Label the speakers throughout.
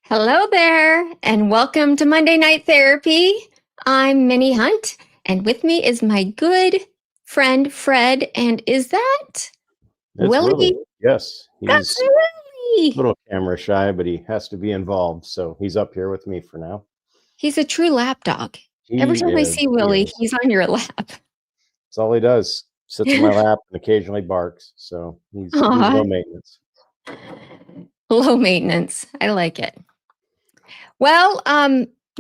Speaker 1: Hello there, and welcome to Monday Night Therapy. I'm Minnie Hunt, and with me is my good friend Fred. And is that
Speaker 2: It's Willie.
Speaker 1: Willie?
Speaker 2: Yes,
Speaker 1: That's
Speaker 2: he's a
Speaker 1: Willie.
Speaker 2: little camera shy, but he has to be involved. So he's up here with me for now.
Speaker 1: He's a true lap dog. Every
Speaker 2: He
Speaker 1: time I
Speaker 2: is.
Speaker 1: see
Speaker 2: He
Speaker 1: Willie,
Speaker 2: is.
Speaker 1: he's on your lap.
Speaker 2: That's all he does. Sits in my lap and occasionally barks. So he's
Speaker 1: Aw,
Speaker 2: low maintenance.
Speaker 1: low maintenance. I like it. Well,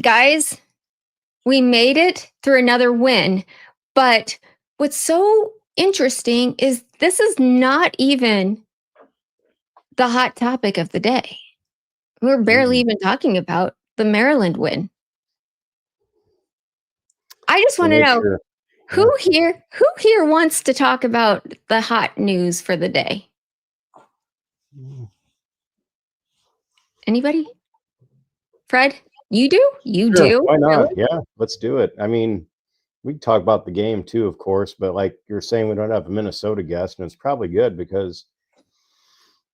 Speaker 1: guys, we made it through another win. But what's so interesting is this is not even the hot topic of the day. We're barely
Speaker 2: Mm.
Speaker 1: even talking about the Maryland win. I just
Speaker 2: So
Speaker 1: want to
Speaker 2: make
Speaker 1: know
Speaker 2: sure.
Speaker 1: who
Speaker 2: Yeah.
Speaker 1: here wants to talk about the hot news for the day? Anybody? Fred, you do? You
Speaker 2: Sure.
Speaker 1: do?
Speaker 2: Why not?
Speaker 1: Really?
Speaker 2: Yeah, let's do it. I mean, we can talk about the game too, of course, but like you're saying, we don't have a Minnesota guest, and it's probably good because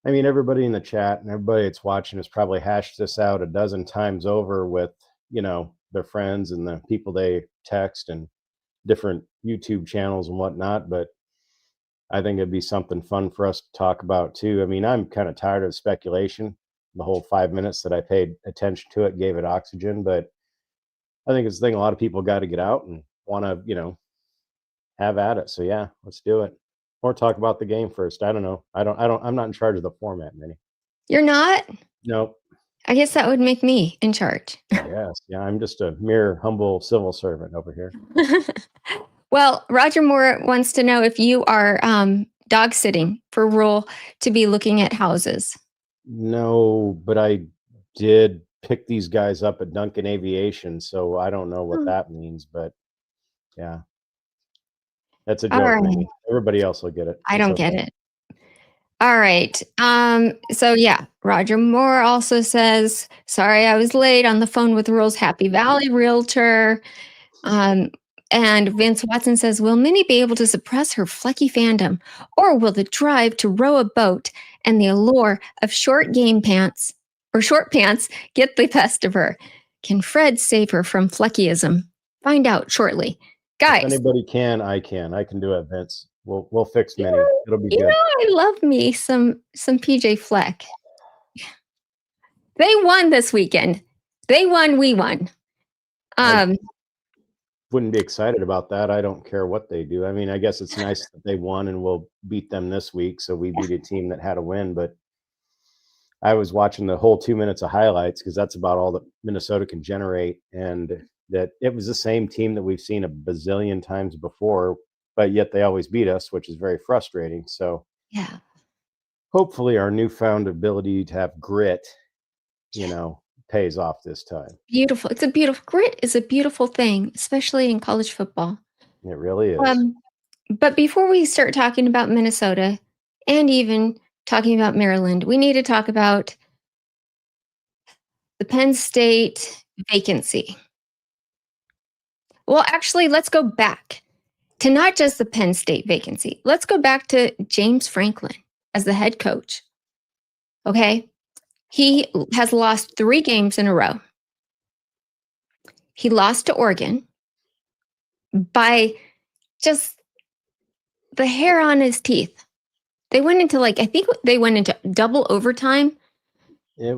Speaker 2: I mean, everybody in the chat and everybody that's watching has probably hashed this out a dozen times over with, their friends and the people they text and different YouTube channels and whatnot. But I think it'd be something fun for us to talk about too. I mean, I'm kind of tired of speculation. The whole 5 minutes that I paid attention to it gave it oxygen, but I think it's the thing a lot of people got to get out and want to, have at it. So yeah, let's do it. Or talk about the game first. I don't know. I'm not in charge of the format, Minnie.
Speaker 1: You're not?
Speaker 2: Nope.
Speaker 1: I guess that would make me in charge.
Speaker 2: Yes. Yeah, I'm just a mere humble civil servant over here.
Speaker 1: Well, Roger Moore wants to know if you are dog sitting for Rhule to be looking at houses.
Speaker 2: No, but I did pick these guys up at Duncan Aviation, so I don't know what
Speaker 1: Hmm.
Speaker 2: that means, but yeah, that's a
Speaker 1: All
Speaker 2: joke,
Speaker 1: right.
Speaker 2: maybe. Everybody else will get it.
Speaker 1: I
Speaker 2: It's
Speaker 1: don't get
Speaker 2: okay.
Speaker 1: it. All right. So yeah, Roger Moore also says, sorry I was late on the phone with Rhule's Happy Valley realtor. Um, and Vince Watson says, will Minnie be able to suppress her flecky fandom? Or will the drive to row a boat and the allure of short game pants or short pants get the best of her? Can Fred save her from fleckyism? Find out shortly.
Speaker 2: If
Speaker 1: Guys,
Speaker 2: anybody can, I can. I can do it, Vince. We'll fix
Speaker 1: you
Speaker 2: Minnie.
Speaker 1: know,
Speaker 2: It'll be good.
Speaker 1: I love me some PJ Fleck. They won this weekend. They won, we won.
Speaker 2: I
Speaker 1: Um,
Speaker 2: wouldn't be excited about that. I don't care what they do. I mean, I guess it's nice that they won and we'll beat them this week, so we beat a team that had a win, but I was watching the whole 2 minutes of highlights because that's about all that Minnesota can generate, and that it was the same team that we've seen a bazillion times before, but yet they always beat us, which is very frustrating. So
Speaker 1: yeah.
Speaker 2: hopefully our newfound ability to have grit,
Speaker 1: Yeah.
Speaker 2: pays off this time.
Speaker 1: Beautiful. It's a beautiful grit is a beautiful thing, especially in college football.
Speaker 2: It really is.
Speaker 1: Um, but before we start talking about Minnesota and even talking about Maryland, we need to talk about the Penn State vacancy. Well, actually, let's go back to not just the Penn State vacancy. Let's go back to James Franklin as the head coach. Okay. He has lost 3 games in a row. He lost to Oregon by just the hair on his teeth. They went into I think they went into double overtime.
Speaker 2: I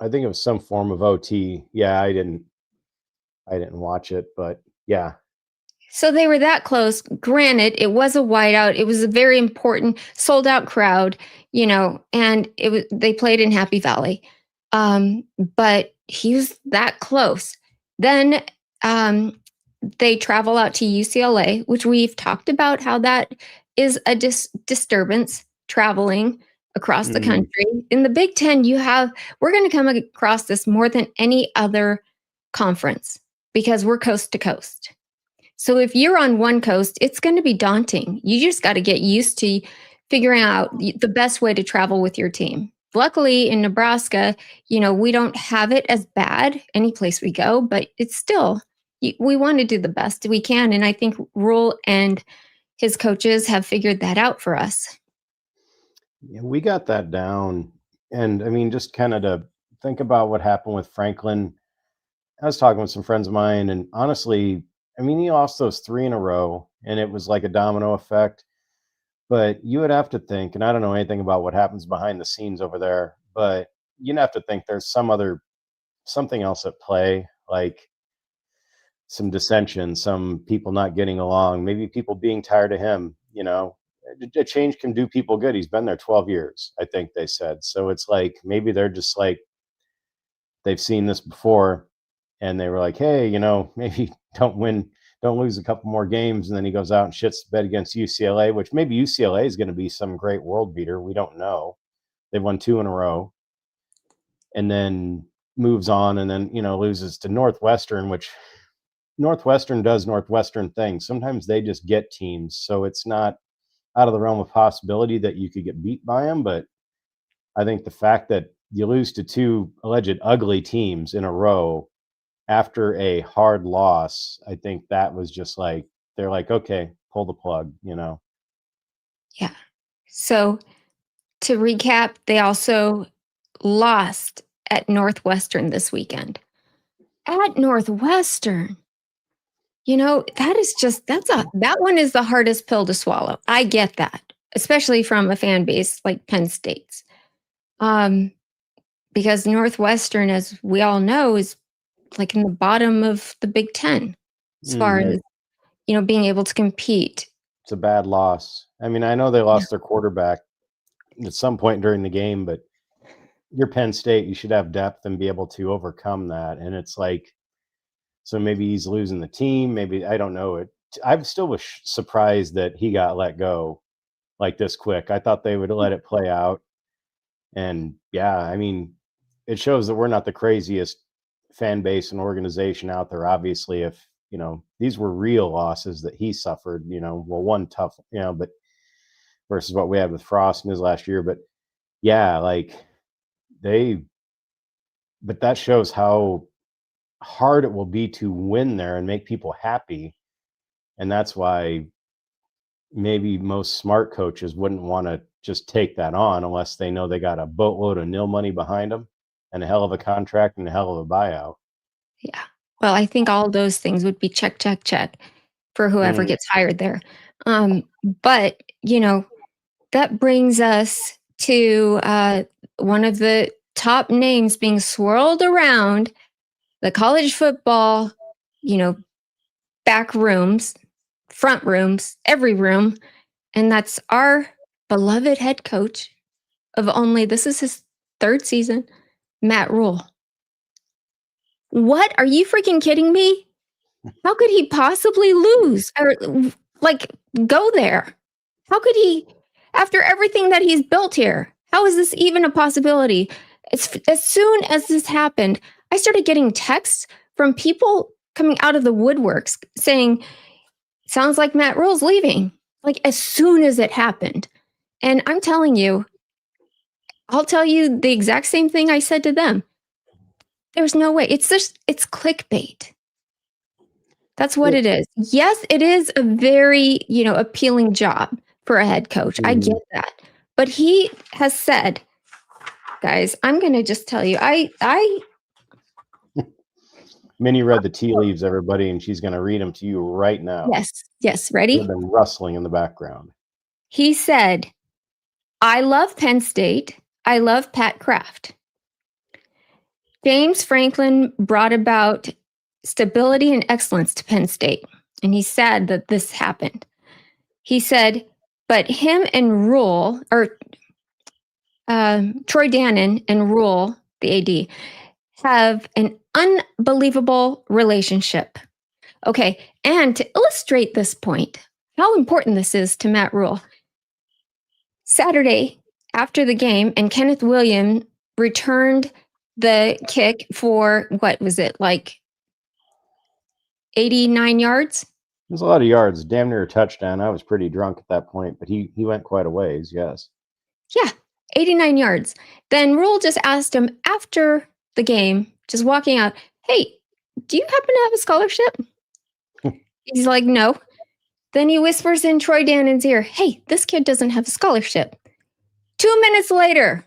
Speaker 2: think it was some form of OT. Yeah, I didn't watch it, but yeah.
Speaker 1: So they were that close. Granted, it was a whiteout. It was a very important sold out crowd, and they played in Happy Valley. But he was that close. Then they travel out to UCLA, which we've talked about how that is a disturbance traveling across the
Speaker 2: Mhm.
Speaker 1: country. In the Big Ten, we're going to come across this more than any other conference because we're coast to coast. So if you're on one coast, it's going to be daunting. You just got to get used to figuring out the best way to travel with your team. Luckily in Nebraska, we don't have it as bad any place we go, but it's still, we want to do the best we can. And I think Rhule and his coaches have figured that out for us.
Speaker 2: Yeah, we got that down. And I mean, just kind of to think about what happened with Franklin. I was talking with some friends of mine, and honestly, I mean, he lost those three in a row, and it was like a domino effect. But you would have to think, and I don't know anything about what happens behind the scenes over there, but you'd have to think there's something else at play, like some dissension, some people not getting along, maybe people being tired of him. A change can do people good. He's been there 12 years, I think they said. So it's like maybe they're just like they've seen this before, and they were like, hey, maybe don't lose a couple more games. And then he goes out and shits the bed against UCLA, which maybe UCLA is going to be some great world beater. We don't know. They've won two in a row, and then moves on, and then loses to Northwestern, which Northwestern does Northwestern things. Sometimes they just get teams, so it's not out of the realm of possibility that you could get beat by them. But I think the fact that you lose to two alleged ugly teams in a row after a hard loss, I think that was just like, they're like, okay, pull the plug.
Speaker 1: Yeah. So to recap, they also lost at Northwestern this weekend. At Northwestern, that one is the hardest pill to swallow. I get that, especially from a fan base like Penn State's. Because Northwestern, as we all know, is like in the bottom of the Big Ten as far as, being able to compete.
Speaker 2: It's a bad loss. I mean, I know they lost their quarterback at some point during the game, but you're Penn State, you should have depth and be able to overcome that. And it's like, so maybe he's losing the team. Maybe, I don't know. I still was surprised that he got let go like this quick. I thought they would let it play out. And yeah, I mean, it shows that we're not the craziest fan base and organization out there. Obviously, if these were real losses that he suffered, one tough, but versus what we had with Frost in his last year. But yeah, like but that shows how hard it will be to win there and make people happy. And that's why maybe most smart coaches wouldn't want to just take that on unless they know they got a boatload of nil money behind them and a hell of a contract and a hell of a buyout.
Speaker 1: Yeah. Well, I think all those things would be check, check, check for whoever gets hired there. But, that brings us to one of the top names being swirled around the college football, back rooms, front rooms, every room. And that's our beloved head coach of this is his third season, Matt Rhule. What? Are you freaking kidding me? How could he possibly lose or go there? How could he, after everything that he's built here? How is this even a possibility? As soon as this happened, I started getting texts from people coming out of the woodworks saying, sounds like Matt Rhule's leaving, like as soon as it happened. And I'm telling you, I'll tell you the exact same thing I said to them. There's no way. It's clickbait. That's what it is. Yes, it is a very, appealing job for a head coach. I get that. But he has said, guys, I'm going to just tell you,
Speaker 2: Minnie read the tea leaves, everybody, and she's going to read them to you right now.
Speaker 1: Yes. Ready?
Speaker 2: They've been rustling in the background.
Speaker 1: He said, I love Penn State. I love Pat Kraft. James Franklin brought about stability and excellence to Penn State. And he said that this happened. He said, but him and Rhule, or Troy Dannon and Rhule, the AD, have an unbelievable relationship. Okay, and to illustrate this point, how important this is to Matt Rhule, Saturday after the game, and Kenneth Williams returned the kick for, what was it, like 89 yards?
Speaker 2: There's a lot of yards, damn near a touchdown. I was pretty drunk at that point, but he went quite a ways, yes.
Speaker 1: Yeah, 89 yards. Then Rhule just asked him after the game, just walking out, hey, do you happen to have a scholarship? He's like, no. Then he whispers in Troy Dannon's ear, hey, this kid doesn't have a scholarship. 2 minutes later,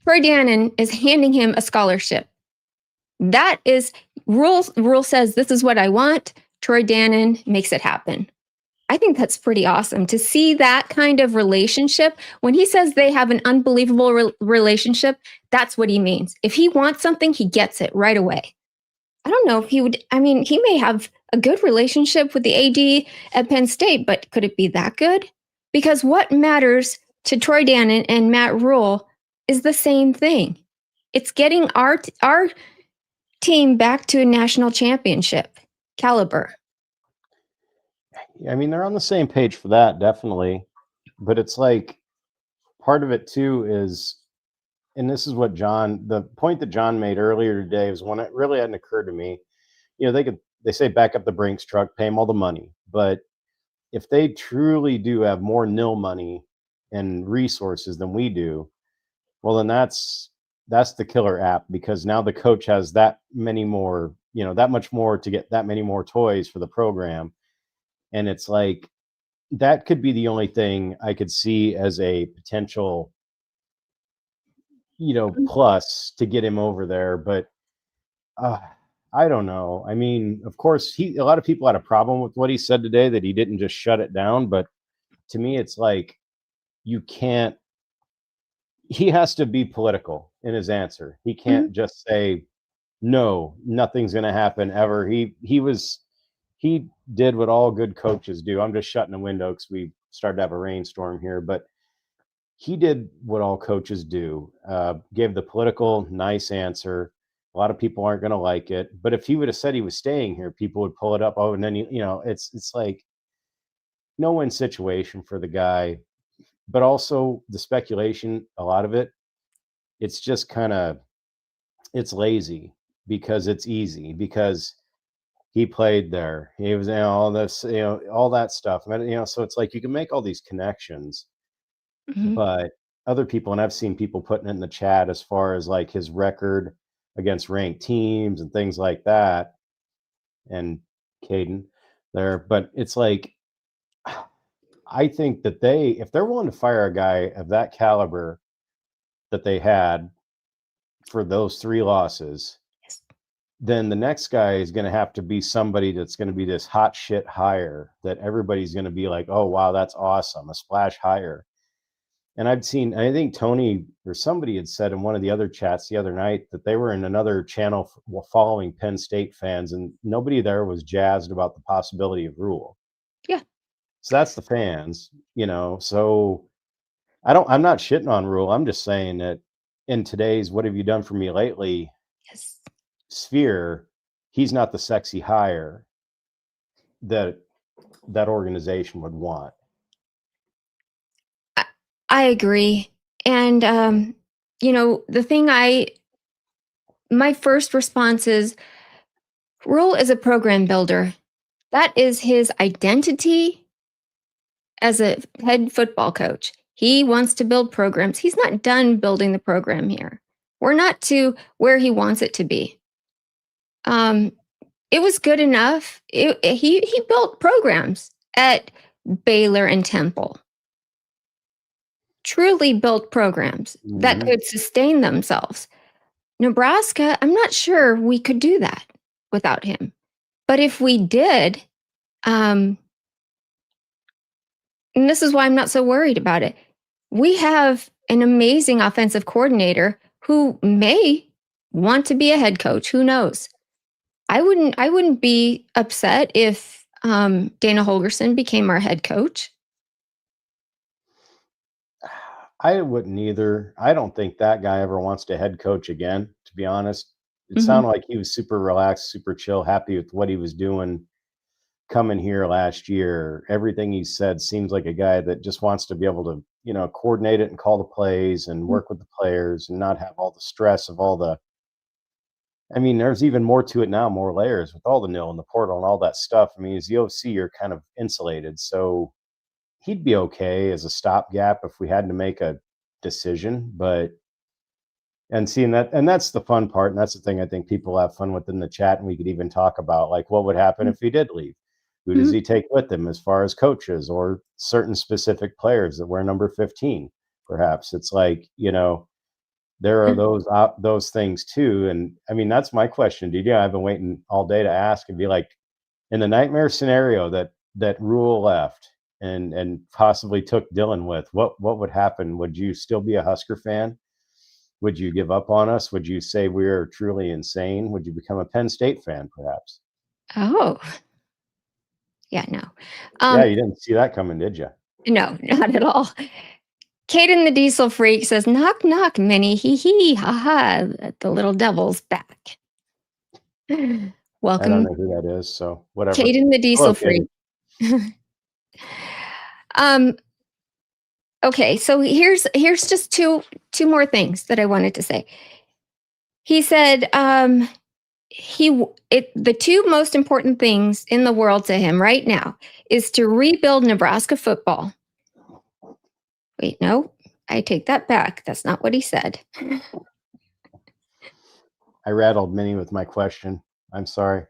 Speaker 1: Troy Dannon is handing him a scholarship. That is Rhule says, this is what I want. Troy Dannon makes it happen. I think that's pretty awesome to see that kind of relationship. When he says they have an unbelievable relationship, that's what he means. If he wants something, he gets it right away. I don't know if he would, he may have a good relationship with the AD at Penn State, but could it be that good? Because what matters to Troy Dannon and Matt Rhule is the same thing. It's getting our team back to a national championship caliber.
Speaker 2: I mean, they're on the same page for that, definitely. But it's like part of it too is, and this is what the point that John made earlier today was one that really hadn't occurred to me. They say back up the Brinks truck, pay them all the money. But if they truly do have more nil money and resources than we do, well, then that's the killer app, because now the coach has that many more, that much more to get that many more toys for the program. And it's like, that could be the only thing I could see as a potential, plus to get him over there. But I don't know. I mean, of course, a lot of people had a problem with what he said today, that he didn't just shut it down. But to me, it's like, he has to be political in his answer. He can't just say, no, nothing's going to happen ever. He did what all good coaches do. I'm just shutting the window because we started to have a rainstorm here, but he did what all coaches do, gave the political nice answer. A lot of people aren't going to like it, but if he would have said he was staying here, people would pull it up. Oh, and then it's like no win situation for the guy. But also the speculation, a lot of it, it's just it's lazy because it's easy, because he played there. He was, all this, all that stuff. So it's like you can make all these connections, but other people, and I've seen people putting it in the chat as far as like his record against ranked teams and things like that. And Caden there, but it's like, I think that if they're willing to fire a guy of that caliber that they had for those 3 losses, then the next guy is going to have to be somebody that's going to be this hot shit hire that everybody's going to be like, oh, wow, that's awesome, a splash hire. And I think Tony or somebody had said in one of the other chats the other night that they were in another channel following Penn State fans, and nobody there was jazzed about the possibility of Rhule.
Speaker 1: Yeah.
Speaker 2: So that's the fans, so I'm not shitting on Rhule. I'm just saying that in today's "what have you done for me lately" sphere, he's not the sexy hire that organization would want.
Speaker 1: I agree. And, the thing my first response is, Rhule is a program builder. That is his identity as a head football coach. He wants to build programs. He's not done building the program here. We're not to where he wants it to be. It was good enough. He built programs at Baylor and Temple. Truly built programs that could sustain themselves. Nebraska, I'm not sure we could do that without him. But if we did, and this is why I'm not so worried about it, we have an amazing offensive coordinator who may want to be a head coach. Who knows? I wouldn't be upset if Dana Holgorsen became our head coach.
Speaker 2: I wouldn't either. I don't think that guy ever wants to head coach again, to be honest. It sounded like he was super relaxed, super chill, happy with what he was doing coming here last year. Everything he said seems like a guy that just wants to be able to, coordinate it and call the plays and work with the players and not have all the stress of all the. I mean, there's even more to it now, more layers with all the nil and the portal and all that stuff. I mean, as the OC, you're kind of insulated. So he'd be okay as a stopgap if we had to make a decision, and that's the fun part. And that's the thing I think people have fun with in the chat. And we could even talk about like, what would happen if he did leave? Who does he take with him as far as coaches or certain specific players that wear number 15? Perhaps it's like, there are those things too. And I mean, that's my question, DJ. I've been waiting all day to ask and be like, in the nightmare scenario that Rhule left and possibly took Dylan with, what would happen? Would you still be a Husker fan? Would you give up on us? Would you say we are truly insane? Would you become a Penn State fan, perhaps?
Speaker 1: Oh, yeah, no.
Speaker 2: Yeah, you didn't see that coming, did you?
Speaker 1: No, not at all. Caden the Diesel Freak says, knock, knock, Minnie, hee hee, ha ha, the little devil's back.
Speaker 2: I don't
Speaker 1: Welcome,
Speaker 2: know who that is, so whatever.
Speaker 1: Caden the Diesel
Speaker 2: Hello,
Speaker 1: Freak. Okay, so here's just two more things that I wanted to say. He said the two most important things in the world to him right now is to rebuild Nebraska football. Wait, no, I take that back. That's not what he said.
Speaker 2: I rattled Minnie with my question. I'm sorry.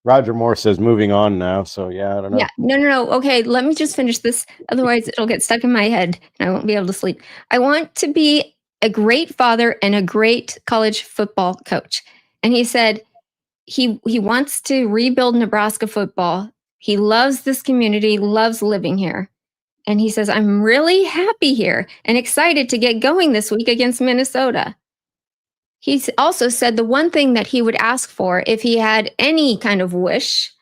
Speaker 2: Roger Moore says moving on now. So yeah, I don't know.
Speaker 1: Yeah, no. Okay, let me just finish this. Otherwise, it'll get stuck in my head and I won't be able to sleep. I want to be a great father and a great college football coach. And he said he wants to rebuild Nebraska football. He loves this community, loves living here. And he says, I'm really happy here and excited to get going this week against Minnesota. He's also said the one thing that he would ask for if he had any kind of wish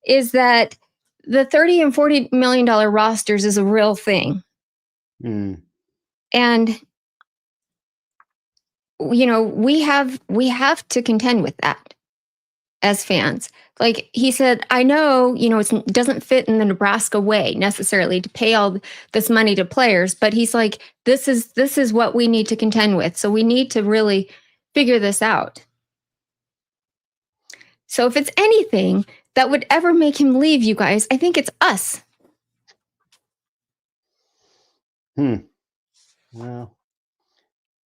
Speaker 1: is that the $30 and $40 million rosters is a real thing. And we have to contend with that as fans. Like he said, I know, it doesn't fit in the Nebraska way necessarily to pay all this money to players, but he's like, this is what we need to contend with. So we need to really figure this out. So if it's anything that would ever make him leave, you guys, I think it's us.
Speaker 2: Well,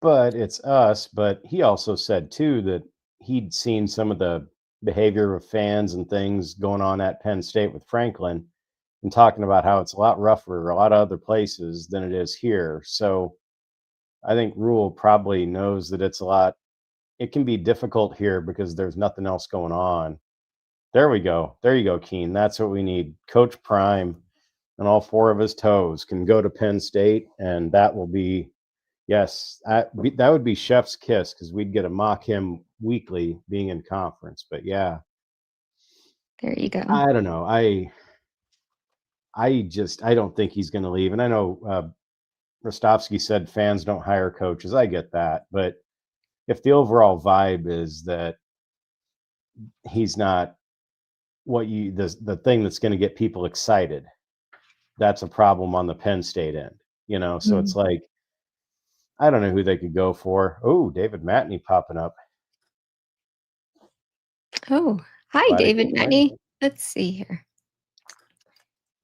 Speaker 2: but it's us. But he also said too that he'd seen some of the behavior of fans and things going on at Penn State with Franklin and talking about how it's a lot rougher, a lot of other places than it is here. So I think Rhule probably knows that it can be difficult here because there's nothing else going on. There we go. There you go, Keen. That's what we need. Coach Prime and all four of his toes can go to Penn State, and that will be, yes, that would be chef's kiss because we'd get to mock him weekly being in conference. But yeah,
Speaker 1: there you go.
Speaker 2: I don't know. I don't think he's going to leave. And I know Rostovsky said fans don't hire coaches. I get that, but if the overall vibe is that he's not the thing that's going to get people excited, that's a problem on the Penn State end, so it's like, I don't know who they could go for. Oh, David Matney popping up.
Speaker 1: Oh, hi, David Matney. Let's see here.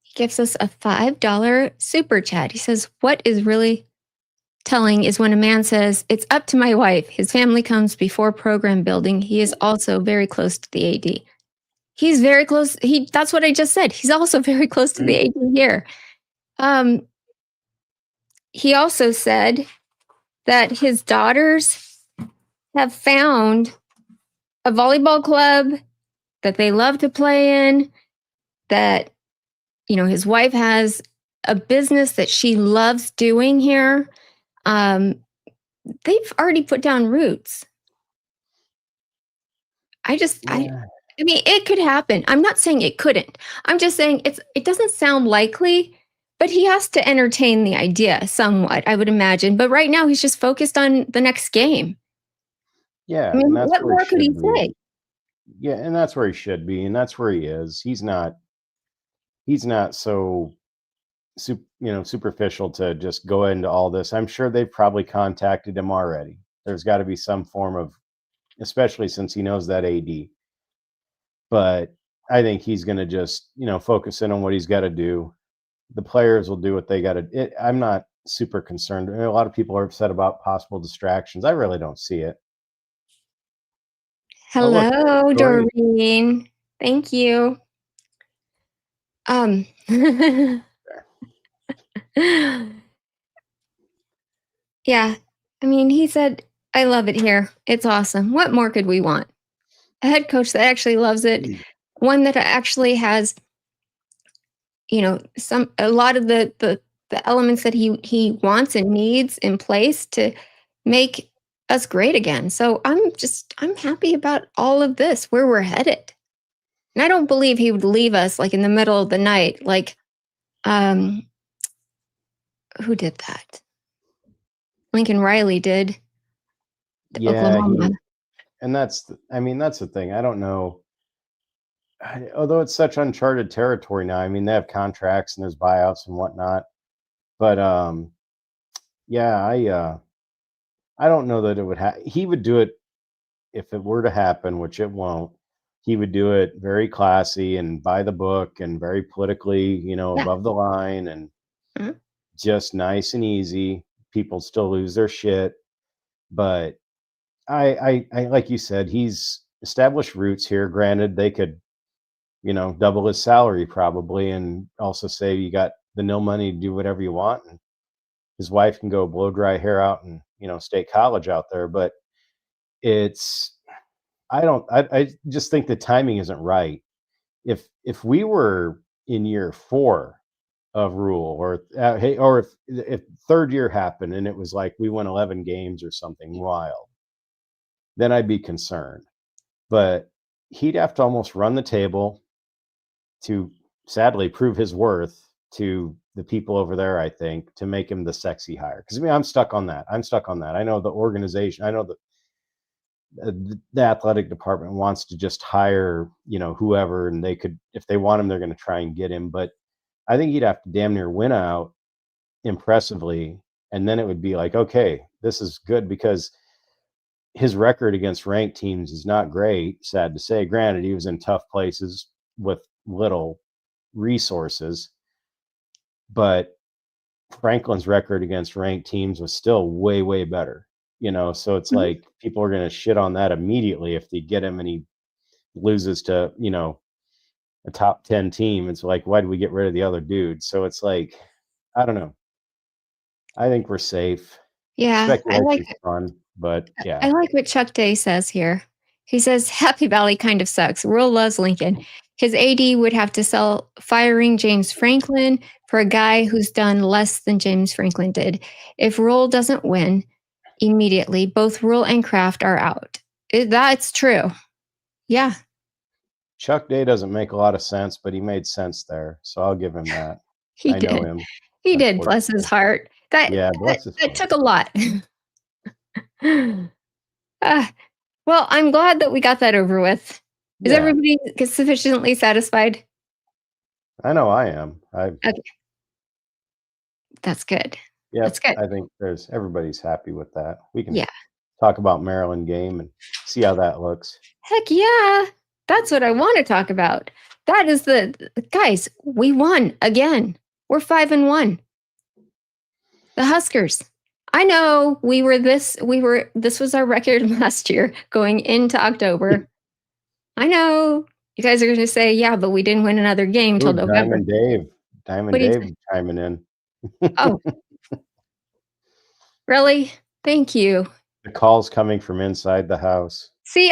Speaker 1: He gives us a $5 super chat. He says, what is really telling is when a man says, it's up to my wife. His family comes before program building. He is also very close to the AD. He's very close. That's what I just said. He's also very close to the AD here. He also said that his daughters have found a volleyball club that they love to play in, that, his wife has a business that she loves doing here. They've already put down roots. I mean, it could happen. I'm not saying it couldn't. I'm just saying it doesn't sound likely, but he has to entertain the idea somewhat, I would imagine. But right now he's just focused on the next game.
Speaker 2: Yeah.
Speaker 1: I mean, what more could he say?
Speaker 2: Yeah, and that's where he should be, and that's where he is. He's not so superficial to just go into all this. I'm sure they've probably contacted him already. There's got to be some form of, especially since he knows that AD. But I think he's going to just, focus in on what he's got to do. The players will do what they got to. I'm not super concerned. A lot of people are upset about possible distractions. I really don't see it.
Speaker 1: Hello, Doreen. Thank you. Yeah. I mean, he said, I love it here. It's awesome. What more could we want? A head coach that actually loves it, one that actually has, a lot of the elements that he wants and needs in place to make us great again. So I'm happy about all of this, where we're headed. And I don't believe he would leave us like in the middle of the night, like um who did that? Lincoln Riley did to
Speaker 2: Yeah,
Speaker 1: Oklahoma.
Speaker 2: and that's the thing. I don't know. Although it's such uncharted territory now. I mean, they have contracts and there's buyouts and whatnot. But yeah, I don't know that it would he would do it if it were to happen, which it won't. He would do it very classy and by the book and very politically,
Speaker 1: Yeah.
Speaker 2: above the line and
Speaker 1: Mhm.
Speaker 2: just nice and easy. People still lose their shit, but I like you said, he's established roots here. Granted, they could, double his salary probably, and also say you got the no money to do whatever you want, and his wife can go blow dry hair out and state college out there. But it's I just think the timing isn't right. If we were in year 4 of Rule, or hey, or if third year happened and it was like we won 11 games or something wild, then I'd be concerned. But he'd have to almost run the table to sadly prove his worth to the people over there, I think, to make him the sexy hire. Because I mean, I'm stuck on that. I know the organization. I know the athletic department wants to just hire, whoever, and they could, if they want him, they're going to try and get him. But I think he'd have to damn near win out impressively, and then it would be like, okay, this is good, because his record against ranked teams is not great, sad to say. Granted, he was in tough places with little resources, but Franklin's record against ranked teams was still way, way better. So it's
Speaker 1: Mhm.
Speaker 2: like people are going to shit on that immediately if they get him and he loses to, a top 10 team. It's like, why do we get rid of the other dude? So it's like, I don't know. I think we're safe.
Speaker 1: Yeah,
Speaker 2: Speculation's fun, but
Speaker 1: I
Speaker 2: yeah.
Speaker 1: like what Chuck Day says here. He says Happy Valley kind of sucks. Rule loves Lincoln. His AD would have to sell firing James Franklin for a guy who's done less than James Franklin did. If Rule doesn't win immediately, both Rule and Kraft are out. That's true. Yeah,
Speaker 2: Chuck Day doesn't make a lot of sense, but he made sense there. So I'll give him that.
Speaker 1: he
Speaker 2: I know
Speaker 1: did.
Speaker 2: him,
Speaker 1: He did. Bless his
Speaker 2: unfortunately.
Speaker 1: heart. That
Speaker 2: Yeah,
Speaker 1: that,
Speaker 2: bless his
Speaker 1: that
Speaker 2: heart.
Speaker 1: took a lot. Ah, well, I'm glad that we got that over with. Is
Speaker 2: Yeah,
Speaker 1: everybody sufficiently satisfied?
Speaker 2: I know I am.
Speaker 1: Okay, that's good. That's
Speaker 2: Yep,
Speaker 1: good.
Speaker 2: I think everybody's happy with that. We can
Speaker 1: Yeah.
Speaker 2: talk about Maryland game and see how that looks.
Speaker 1: Heck yeah. That's what I want to talk about. That is guys, we won again. We're 5-1. The Huskers. I know this was our record last year going into October. I know you guys are going to say, yeah, but we didn't win another game
Speaker 2: Ooh,
Speaker 1: till November.
Speaker 2: Diamond
Speaker 1: What do you
Speaker 2: Dave
Speaker 1: say?
Speaker 2: chiming in.
Speaker 1: Oh, really? Thank you.
Speaker 2: The call's coming from inside the house.
Speaker 1: See,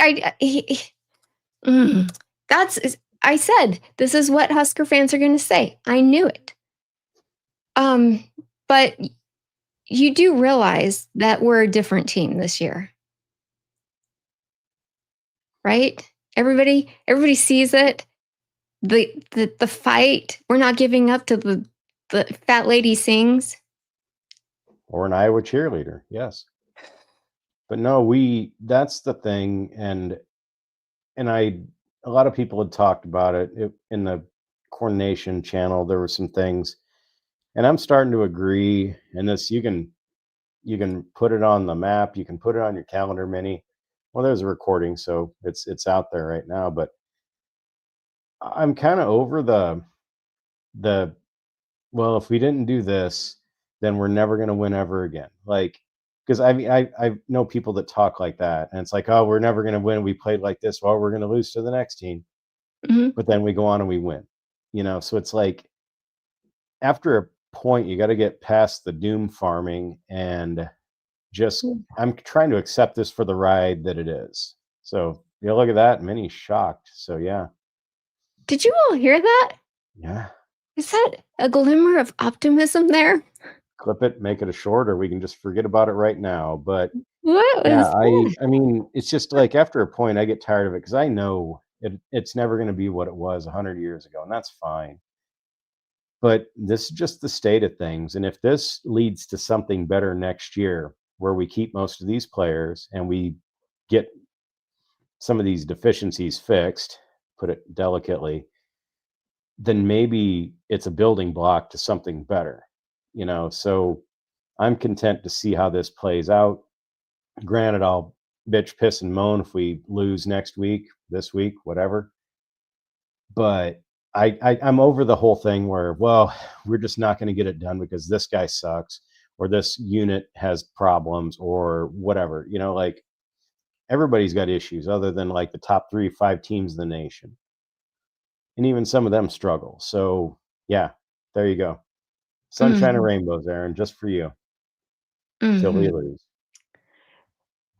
Speaker 1: mm, I said this is what Husker fans are going to say. I knew it. But you do realize that we're a different team this year, right? Everybody sees it. The fight. We're not giving up to the fat lady sings.
Speaker 2: Or an Iowa cheerleader, yes. But no, that's the thing, and a lot of people had talked about it in the coordination channel. There were some things, and I'm starting to agree. And this, you can put it on the map, you can put it on your calendar mini. Well, there's a recording, so it's out there right now. But I'm kind of over the well, if we didn't do this, then we're never going to win ever again. Like, because I mean, I know people that talk like that, and it's like, oh, we're never going to win. We played like this. Well, we're going to lose to the next team,
Speaker 1: Mhm.
Speaker 2: but then we go on and we win. So it's like after a point, you got to get past the doom farming and just I'm trying to accept this for the ride that it is. So yeah, look at that. Minnie's shocked. So yeah.
Speaker 1: Did you all hear that?
Speaker 2: Yeah.
Speaker 1: Is that a glimmer of optimism there?
Speaker 2: Clip it, make it a short, or we can just forget about it right now. But
Speaker 1: What
Speaker 2: yeah,
Speaker 1: was that?
Speaker 2: I mean, it's just like after a point I get tired of it because I know it's never going to be what it was 100 years ago, and that's fine. But this is just the state of things. And if this leads to something better next year, where we keep most of these players and we get some of these deficiencies fixed, put it delicately, then maybe it's a building block to something better, So I'm content to see how this plays out. Granted, I'll bitch, piss, and moan if we lose next week, this week, whatever. But I'm over the whole thing where, well, we're just not going to get it done because this guy sucks or this unit has problems or whatever. Like everybody's got issues other than like the top 3-5 teams in the nation, and even some of them struggle. So yeah, there you go. Sunshine and
Speaker 1: Mhm,
Speaker 2: rainbows, Aaron, just for you till we
Speaker 1: mhm.
Speaker 2: lose.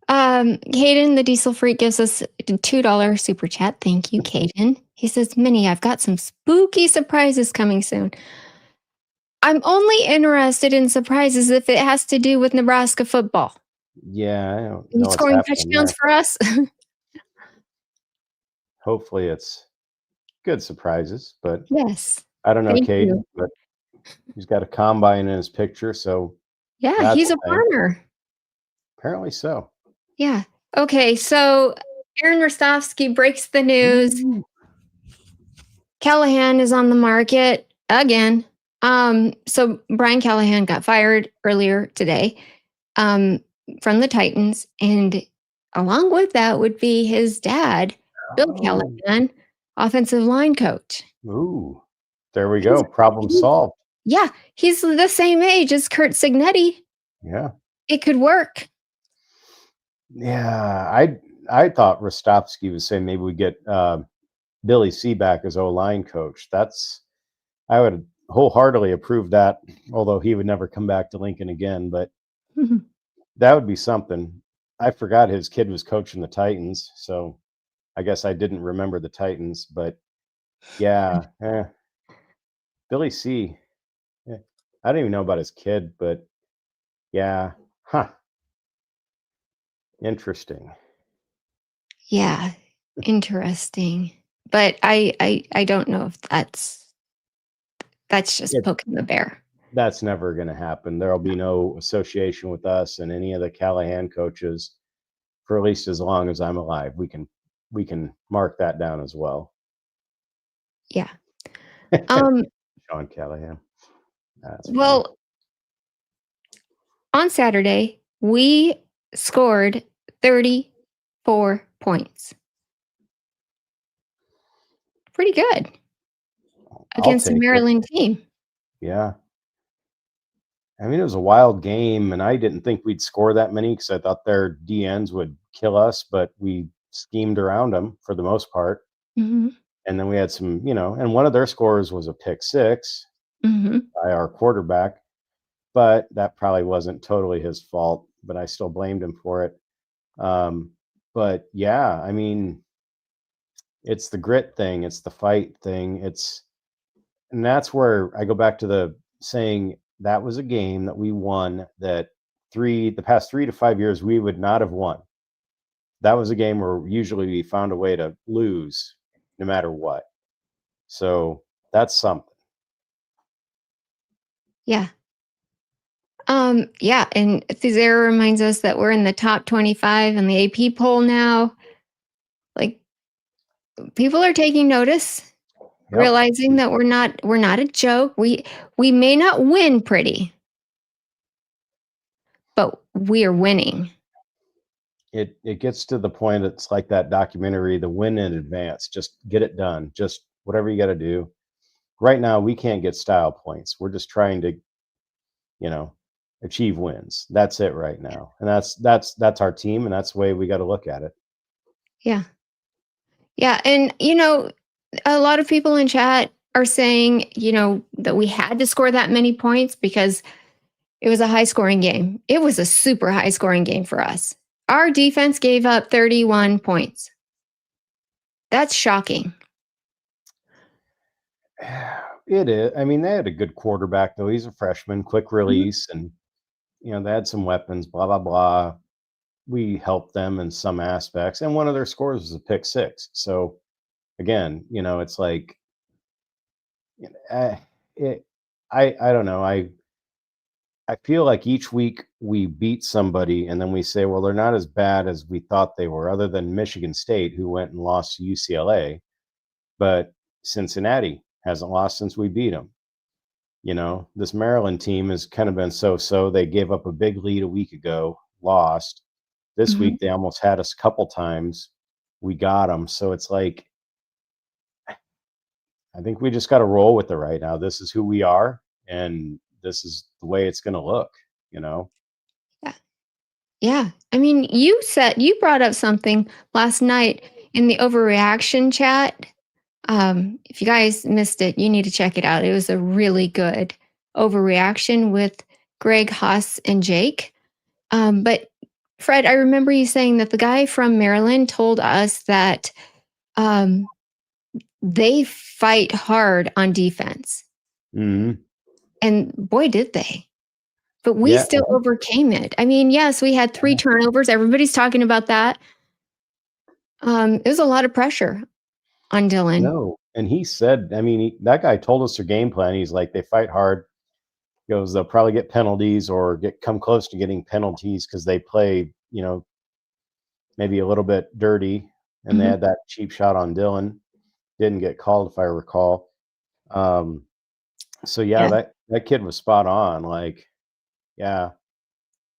Speaker 1: Caden, the diesel freak, gives us a $2 super chat. Thank you, Caden. He says, Minnie, I've got some spooky surprises coming soon. I'm only interested in surprises if it has to do with Nebraska football.
Speaker 2: Yeah, I don't
Speaker 1: You
Speaker 2: know what's
Speaker 1: scoring
Speaker 2: happening
Speaker 1: touchdowns
Speaker 2: there.
Speaker 1: for us?
Speaker 2: Hopefully it's good surprises, but
Speaker 1: Yes.
Speaker 2: I don't know,
Speaker 1: Thank
Speaker 2: Caden,
Speaker 1: you.
Speaker 2: but he's got a combine in his picture, so
Speaker 1: Yeah,
Speaker 2: that's
Speaker 1: he's
Speaker 2: a
Speaker 1: a
Speaker 2: thing.
Speaker 1: farmer.
Speaker 2: Apparently so.
Speaker 1: Yeah. Okay, so Aaron Rostovsky breaks the news.
Speaker 2: Woo.
Speaker 1: Callahan is on the market again. So Brian Callahan got fired earlier today um, from the Titans, and along with that would be his dad, Bill
Speaker 2: Oh,
Speaker 1: Callahan, offensive line coach.
Speaker 2: ooh, there we
Speaker 1: He's,
Speaker 2: go. Problem
Speaker 1: he's
Speaker 2: solved.
Speaker 1: yeah, he's the same age as Kurt Signetti.
Speaker 2: Yeah.
Speaker 1: It could work.
Speaker 2: Yeah, I thought Rostovsky was saying maybe we get Billy C back as O-line coach. I would wholeheartedly approve that, although he would never come back to Lincoln again, but that would be something. I forgot his kid was coaching the Titans, so I guess I didn't remember the Titans, but yeah, Billy C. eh, I don't even know about his kid, but yeah, huh, interesting.
Speaker 1: Yeah, interesting. But I don't know if that's just
Speaker 2: It,
Speaker 1: poking the bear.
Speaker 2: that's never going to happen. There'll be no association with us and any of the Callahan coaches for at least as long as I'm alive. We can mark that down as well.
Speaker 1: Yeah. Um,
Speaker 2: Sean Callahan. That's funny.
Speaker 1: well, on Saturday, we scored 34 points. Pretty good
Speaker 2: I'll
Speaker 1: against a
Speaker 2: take it.
Speaker 1: Maryland team.
Speaker 2: Yeah. I mean, it was a wild game, and I didn't think we'd score that many because I thought their DNs would kill us, but we schemed around them for the most part.
Speaker 1: Mhm,
Speaker 2: And then we had some, and one of their scores was a pick six
Speaker 1: mhm.
Speaker 2: by our quarterback, but that probably wasn't totally his fault, but I still blamed him for it. Um, but yeah, I mean, it's the grit thing, it's the fight thing, and that's where I go back to the saying that was a game that we won that the past 3 to 5 years we would not have won. That was a game where usually we found a way to lose no matter what. So that's something.
Speaker 1: Yeah. Yeah, and Thizera reminds us that we're in the top 25 in the AP poll now. Like people are taking notice,
Speaker 2: Yep.
Speaker 1: realizing that we're not a joke. We may not win pretty, but we are winning.
Speaker 2: It gets to the point, it's like that documentary, The Win in Advance. Just get it done. Just whatever you got to do. Right now we can't get style points. We're just trying to, you know, achieve wins. That's it right now. And that's our team, and that's the way we got to look at it.
Speaker 1: Yeah. Yeah, and a lot of people in chat are saying, that we had to score that many points because It was a high scoring game. It was a super high scoring game for us. Our defense gave up 31 points. That's shocking.
Speaker 2: It is. I mean, they had a good quarterback, though. He's a freshman, quick release, and, they had some weapons, blah, blah, blah. We helped them in some aspects. And one of their scores was a pick six. So, again, it's like, I don't know. I feel like each week we beat somebody and then we say, well, they're not as bad as we thought they were, other than Michigan State, who went and lost to UCLA. But Cincinnati hasn't lost since we beat them. This Maryland team has kind of been so. They gave up a big lead a week ago, lost. This week, they almost had us a couple times. We got them. So it's like, I think we just got to roll with it right now. This is who we are. And this is the way it's going to look,
Speaker 1: Yeah. Yeah. I mean, you brought up something last night in the overreaction chat. If you guys missed it, you need to check it out. It was a really good overreaction with Greg, Haas, and Jake. But Fred, I remember you saying that the guy from Maryland told us that they fight hard on defense.
Speaker 2: Mm-hmm.
Speaker 1: And boy, did they. But we still overcame it. I mean, yes, we had 3 turnovers. Everybody's talking about that. It was a lot of pressure on Dylan.
Speaker 2: No, and he said, I mean, that guy told us their game plan. He's like, they fight hard. He goes, they'll probably get penalties or come close to getting penalties because they play, maybe a little bit dirty. And they had that cheap shot on Dylan. Didn't get called, if I recall. So that kid was spot on. Like, yeah.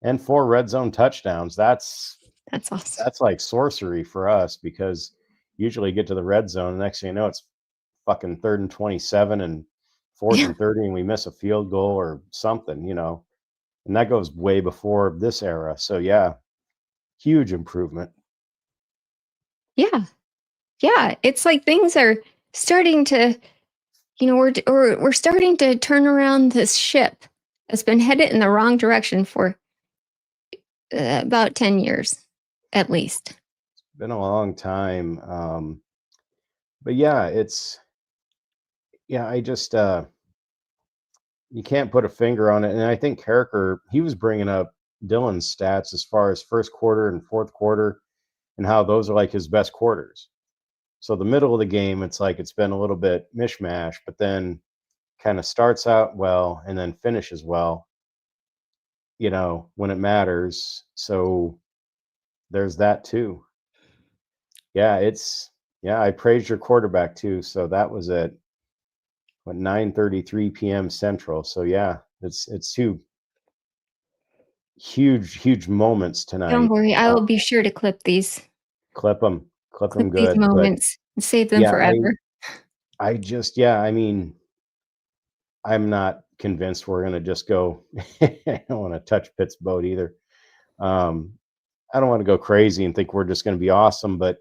Speaker 2: And 4 red zone touchdowns. That's
Speaker 1: awesome.
Speaker 2: That's like sorcery for us, because usually you get to the red zone, and next thing you know, it's fucking 3rd and 27 and 4th and 30, and we miss a field goal or something, and that goes way before this era. So yeah, huge improvement.
Speaker 1: Yeah. It's like things are starting to, we're starting to turn around this ship that's been headed in the wrong direction for about 10 years, at least.
Speaker 2: It's been a long time. But yeah, I just, you can't put a finger on it. And I think Carricker, he was bringing up Dylan's stats as far as first quarter and fourth quarter and how those are like his best quarters. So the middle of the game, it's like it's been a little bit mishmash, but then kind of starts out well and then finishes well, when it matters. So there's that too. Yeah, I praised your quarterback too. So that was at 9:33 p.m. Central. So yeah, it's 2 huge moments tonight.
Speaker 1: Don't worry, I will be sure to clip these.
Speaker 2: Clip them good.
Speaker 1: These moments and save them forever.
Speaker 2: I mean, I'm not convinced we're going to just go. I don't want to touch Pitt's boat either. I don't want to go crazy and think we're just going to be awesome, but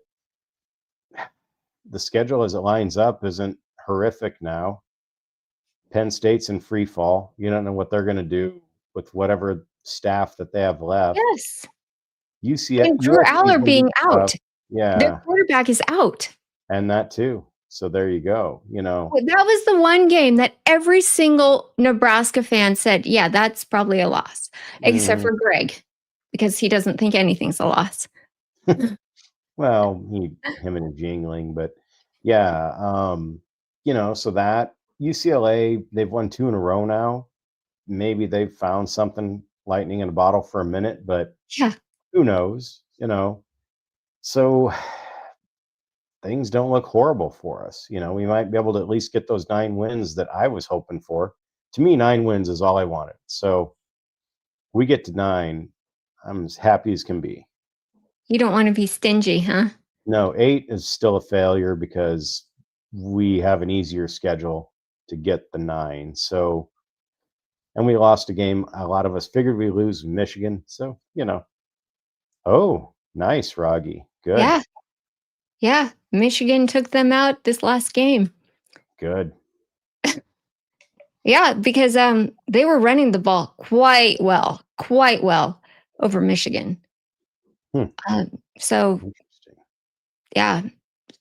Speaker 2: the schedule as it lines up isn't horrific now. Penn State's in free fall. You don't know what they're going to do with whatever staff that they have left.
Speaker 1: Yes.
Speaker 2: UCF
Speaker 1: and Drew Aller being out.
Speaker 2: Yeah.
Speaker 1: Their quarterback is out.
Speaker 2: And that too. So there you go.
Speaker 1: That was the one game that every single Nebraska fan said, yeah, that's probably a loss, except for Greg, because he doesn't think anything's a loss.
Speaker 2: Well, him and jingling, but yeah, so that UCLA, they've won 2 in a row now. Maybe they've found something, lightning in a bottle for a minute, but who knows, so things don't look horrible for us. We might be able to at least get those 9 wins that I was hoping for. To me, 9 wins is all I wanted. So we get to 9. I'm as happy as can be.
Speaker 1: You don't want to be stingy, huh?
Speaker 2: No, 8 is still a failure because we have an easier schedule to get the 9. So, and we lost a game. A lot of us figured we lose Michigan. So, Oh, nice, Roggy. Good.
Speaker 1: Yeah. Michigan took them out this last game.
Speaker 2: Good.
Speaker 1: Yeah, because they were running the ball quite well over Michigan.
Speaker 2: Hmm,
Speaker 1: So
Speaker 2: interesting.
Speaker 1: yeah,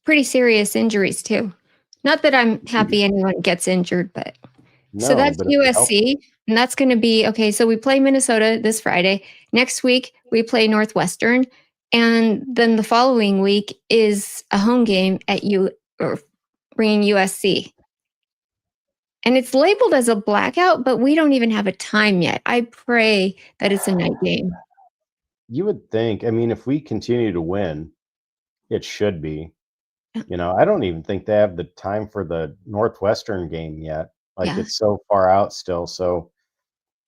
Speaker 1: pretty serious injuries too. Not that I'm happy anyone gets injured, but so
Speaker 2: No,
Speaker 1: that's
Speaker 2: but if it helps,
Speaker 1: USC, and that's going to be okay. So we play Minnesota this Friday. Next week we play Northwestern, and then the following week is a home game at U or bringing USC. And it's labeled as a blackout, but we don't even have a time yet. I pray that it's a night game.
Speaker 2: you would think. I mean, if we continue to win, it should be.
Speaker 1: Yeah.
Speaker 2: I don't even think they have the time for the Northwestern game yet. Like,
Speaker 1: Yeah.
Speaker 2: it's so far out still. So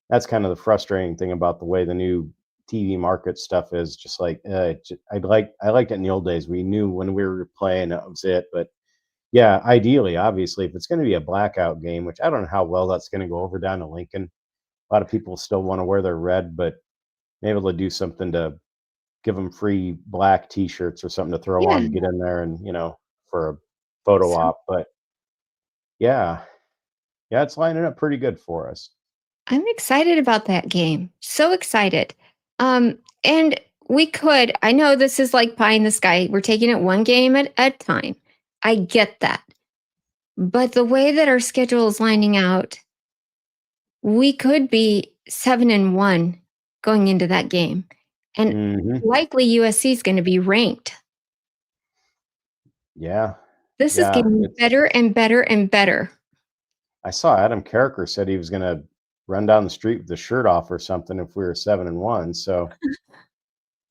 Speaker 2: that's kind of the frustrating thing about the way the new TV market stuff is. Just like, I liked it in the old days. We knew when we were playing that was it. But yeah, ideally, obviously, if it's going to be a blackout game, which I don't know how well that's going to go over down to Lincoln. A lot of people still want to wear their red, but maybe they'll do something to give them free black T-shirts or something to throw
Speaker 1: Yeah.
Speaker 2: on to get in there and for a photo
Speaker 1: So
Speaker 2: op. But yeah, yeah, it's lining up pretty good for us.
Speaker 1: I'm excited about that game. So excited. And I know this is like pie in the sky. We're taking it one game at a time. I get that. But the way that our schedule is lining out, we could be 7-1 going into that game. And
Speaker 2: Hmm.
Speaker 1: likely USC is going to be ranked.
Speaker 2: Yeah,
Speaker 1: This is
Speaker 2: yeah.
Speaker 1: getting
Speaker 2: It's
Speaker 1: better and better and better.
Speaker 2: I saw Adam Carricker said he was going to run down the street with the shirt off or something if we were 7-1. So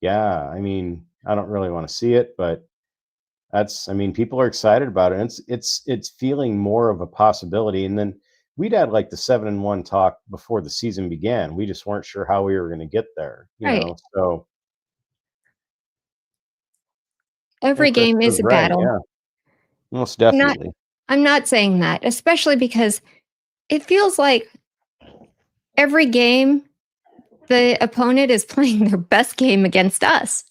Speaker 2: yeah, I mean, I don't really want to see it, but I mean, people are excited about it. And it's feeling more of a possibility. And then we'd had like the 7-1 talk before the season began. We just weren't sure how we were going to get there.
Speaker 1: Right.
Speaker 2: So yeah,
Speaker 1: Every
Speaker 2: Chris
Speaker 1: game
Speaker 2: was
Speaker 1: is a
Speaker 2: right.
Speaker 1: battle.
Speaker 2: Yeah, most
Speaker 1: I'm not
Speaker 2: definitely.
Speaker 1: I'm not saying that, especially because it feels like every game the opponent is playing their best game against us.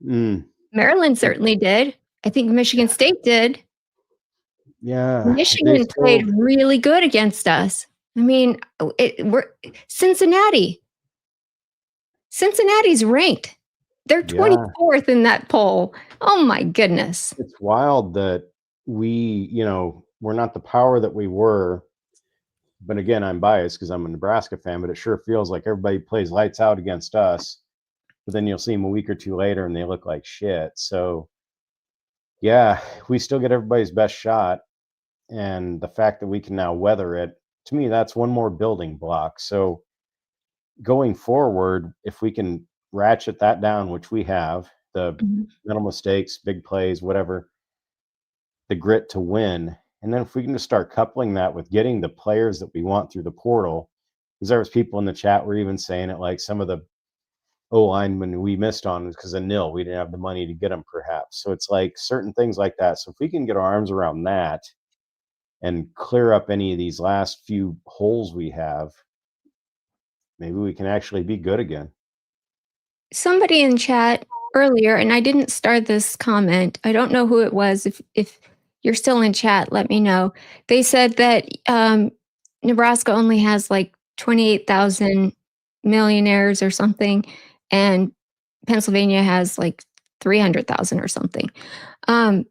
Speaker 2: Mm,
Speaker 1: Maryland certainly did. I think Michigan State did.
Speaker 2: yeah, they
Speaker 1: Michigan played
Speaker 2: still.
Speaker 1: really good against us. I mean, we're Cincinnati. Cincinnati's ranked. They're
Speaker 2: Yeah,
Speaker 1: 24th in that poll. Oh my goodness.
Speaker 2: it's wild that we're not the power that we were. But again, I'm biased because I'm a Nebraska fan, but it sure feels like everybody plays lights out against us. But then you'll see them a week or two later and they look like shit. So yeah, we still get everybody's best shot. And the fact that we can now weather it, to me, that's one more building block. So going forward, if we can ratchet that down, which we have, the
Speaker 1: Mhm.
Speaker 2: little mistakes, big plays, whatever, the grit to win. And then if we can just start coupling that with getting the players that we want through the portal, because there was people in the chat were even saying it like some of the O linemen we missed on because of nil. We didn't have the money to get them, perhaps. So it's like certain things like that. So if we can get our arms around that and clear up any of these last few holes we have, maybe we can actually be good again.
Speaker 1: Somebody in chat earlier, and I didn't start this comment. I don't know who it was. If you're still in chat, let me know. They said that Nebraska only has like 28,000 millionaires or something, and Pennsylvania has like 300,000 or something. Um,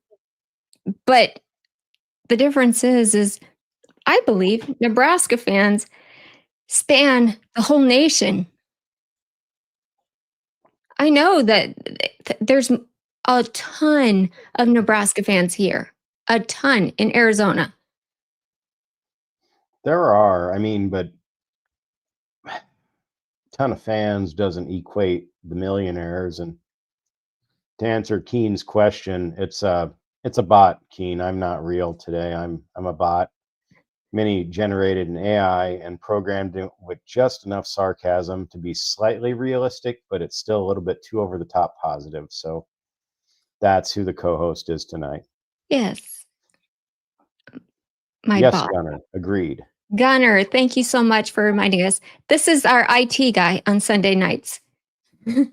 Speaker 1: but the difference is I believe Nebraska fans span the whole nation. I know that there's a ton of Nebraska fans here, a ton in Arizona.
Speaker 2: There are, I mean, but a ton of fans doesn't equate the millionaires. And to answer Keen's question, it's a bot, Keen. I'm not real today. I'm a bot. Many generated in AI and programmed with just enough sarcasm to be slightly realistic, but it's still a little bit too over the top positive. So that's who the co-host is tonight.
Speaker 1: Yes, my
Speaker 2: Yes,
Speaker 1: bot.
Speaker 2: Gunner. Agreed.
Speaker 1: Gunner, thank you so much for reminding us. This is our IT guy on Sunday nights.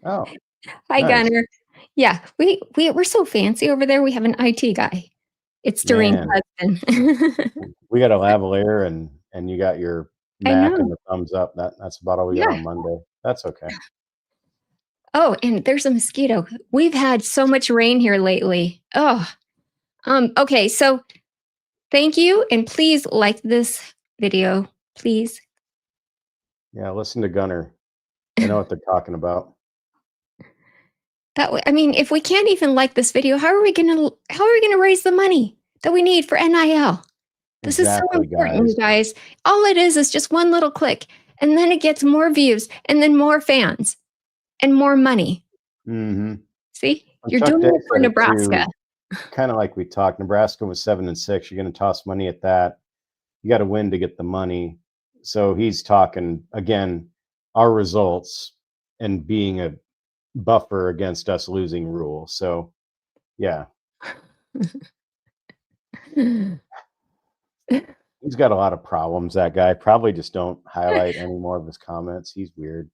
Speaker 2: Oh,
Speaker 1: Hi,
Speaker 2: nice.
Speaker 1: Gunner. Yeah, we're so fancy over there. We have an IT guy. It's Doreen
Speaker 2: Man,
Speaker 1: Hudson.
Speaker 2: we got a lavalier and and you got your
Speaker 1: I
Speaker 2: Mac
Speaker 1: know.
Speaker 2: and the thumbs up. That's about all we got
Speaker 1: Yeah.
Speaker 2: on Monday. That's okay.
Speaker 1: Oh, and there's a mosquito. We've had so much rain here lately. Oh, okay. So thank you. And please like this video, please.
Speaker 2: Yeah, listen to Gunner. They know what they're talking about.
Speaker 1: That way, I mean, if we can't even like this video, how are we gonna raise the money that we need for NIL? This is so
Speaker 2: Exactly,
Speaker 1: important, you
Speaker 2: guys.
Speaker 1: guys. All it is just one little click, and then it gets more views, and then more fans, and more money.
Speaker 2: Mm-hmm.
Speaker 1: See,
Speaker 2: And
Speaker 1: you're
Speaker 2: Chuck
Speaker 1: doing
Speaker 2: Day
Speaker 1: it for
Speaker 2: said it
Speaker 1: Nebraska.
Speaker 2: too, kind of like we talked. Nebraska was 7-6. You're going to toss money at that. You got to win to get the money. So he's talking again, our results and being a buffer against us losing Rhule. So yeah, he's got a lot of problems. That guy probably just don't highlight any more of his comments. He's weird.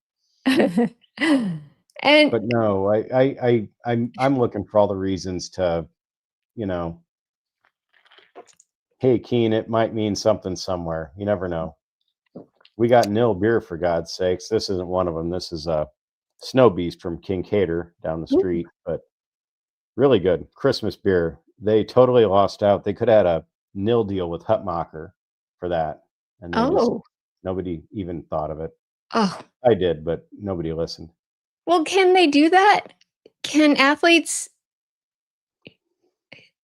Speaker 1: And
Speaker 2: But no, I'm looking for all the reasons to, you know, hey Keen, it might mean something somewhere. You never know. We got nil beer for God's sakes. This isn't one of them. This is a Snow Beast from Kincaidor down the street, but really good Christmas beer. They totally lost out. They could have had a nil deal with Hutmacher for that, and they just nobody even thought of it.
Speaker 1: oh,
Speaker 2: I did, but nobody listened.
Speaker 1: well, can they do that? Can athletes?
Speaker 2: I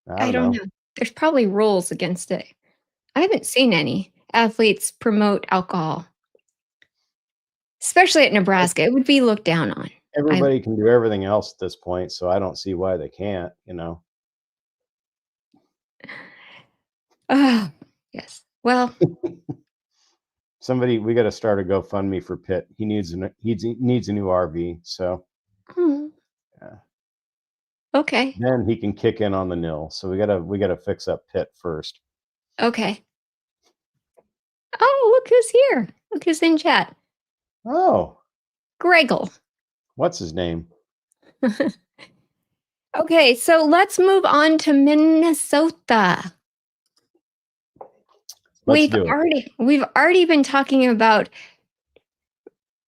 Speaker 1: I
Speaker 2: don't
Speaker 1: don't
Speaker 2: know.
Speaker 1: know. There's probably rules against it. I haven't seen any athletes promote alcohol, especially at Nebraska. It would be looked down on.
Speaker 2: Everybody can do everything else at this point, so I don't see why they can't. You know.
Speaker 1: Oh, yes. Well,
Speaker 2: Somebody, we got to start a GoFundMe for Pitt. He needs a new RV, so yeah.
Speaker 1: okay.
Speaker 2: Then he can kick in on the nil. So we gotta fix up Pitt first.
Speaker 1: Okay. Oh, look who's here. Look who's in chat.
Speaker 2: Oh,
Speaker 1: Gregel.
Speaker 2: what's his name?
Speaker 1: Okay, so let's move on to Minnesota.
Speaker 2: Let's do it.
Speaker 1: We've already been talking about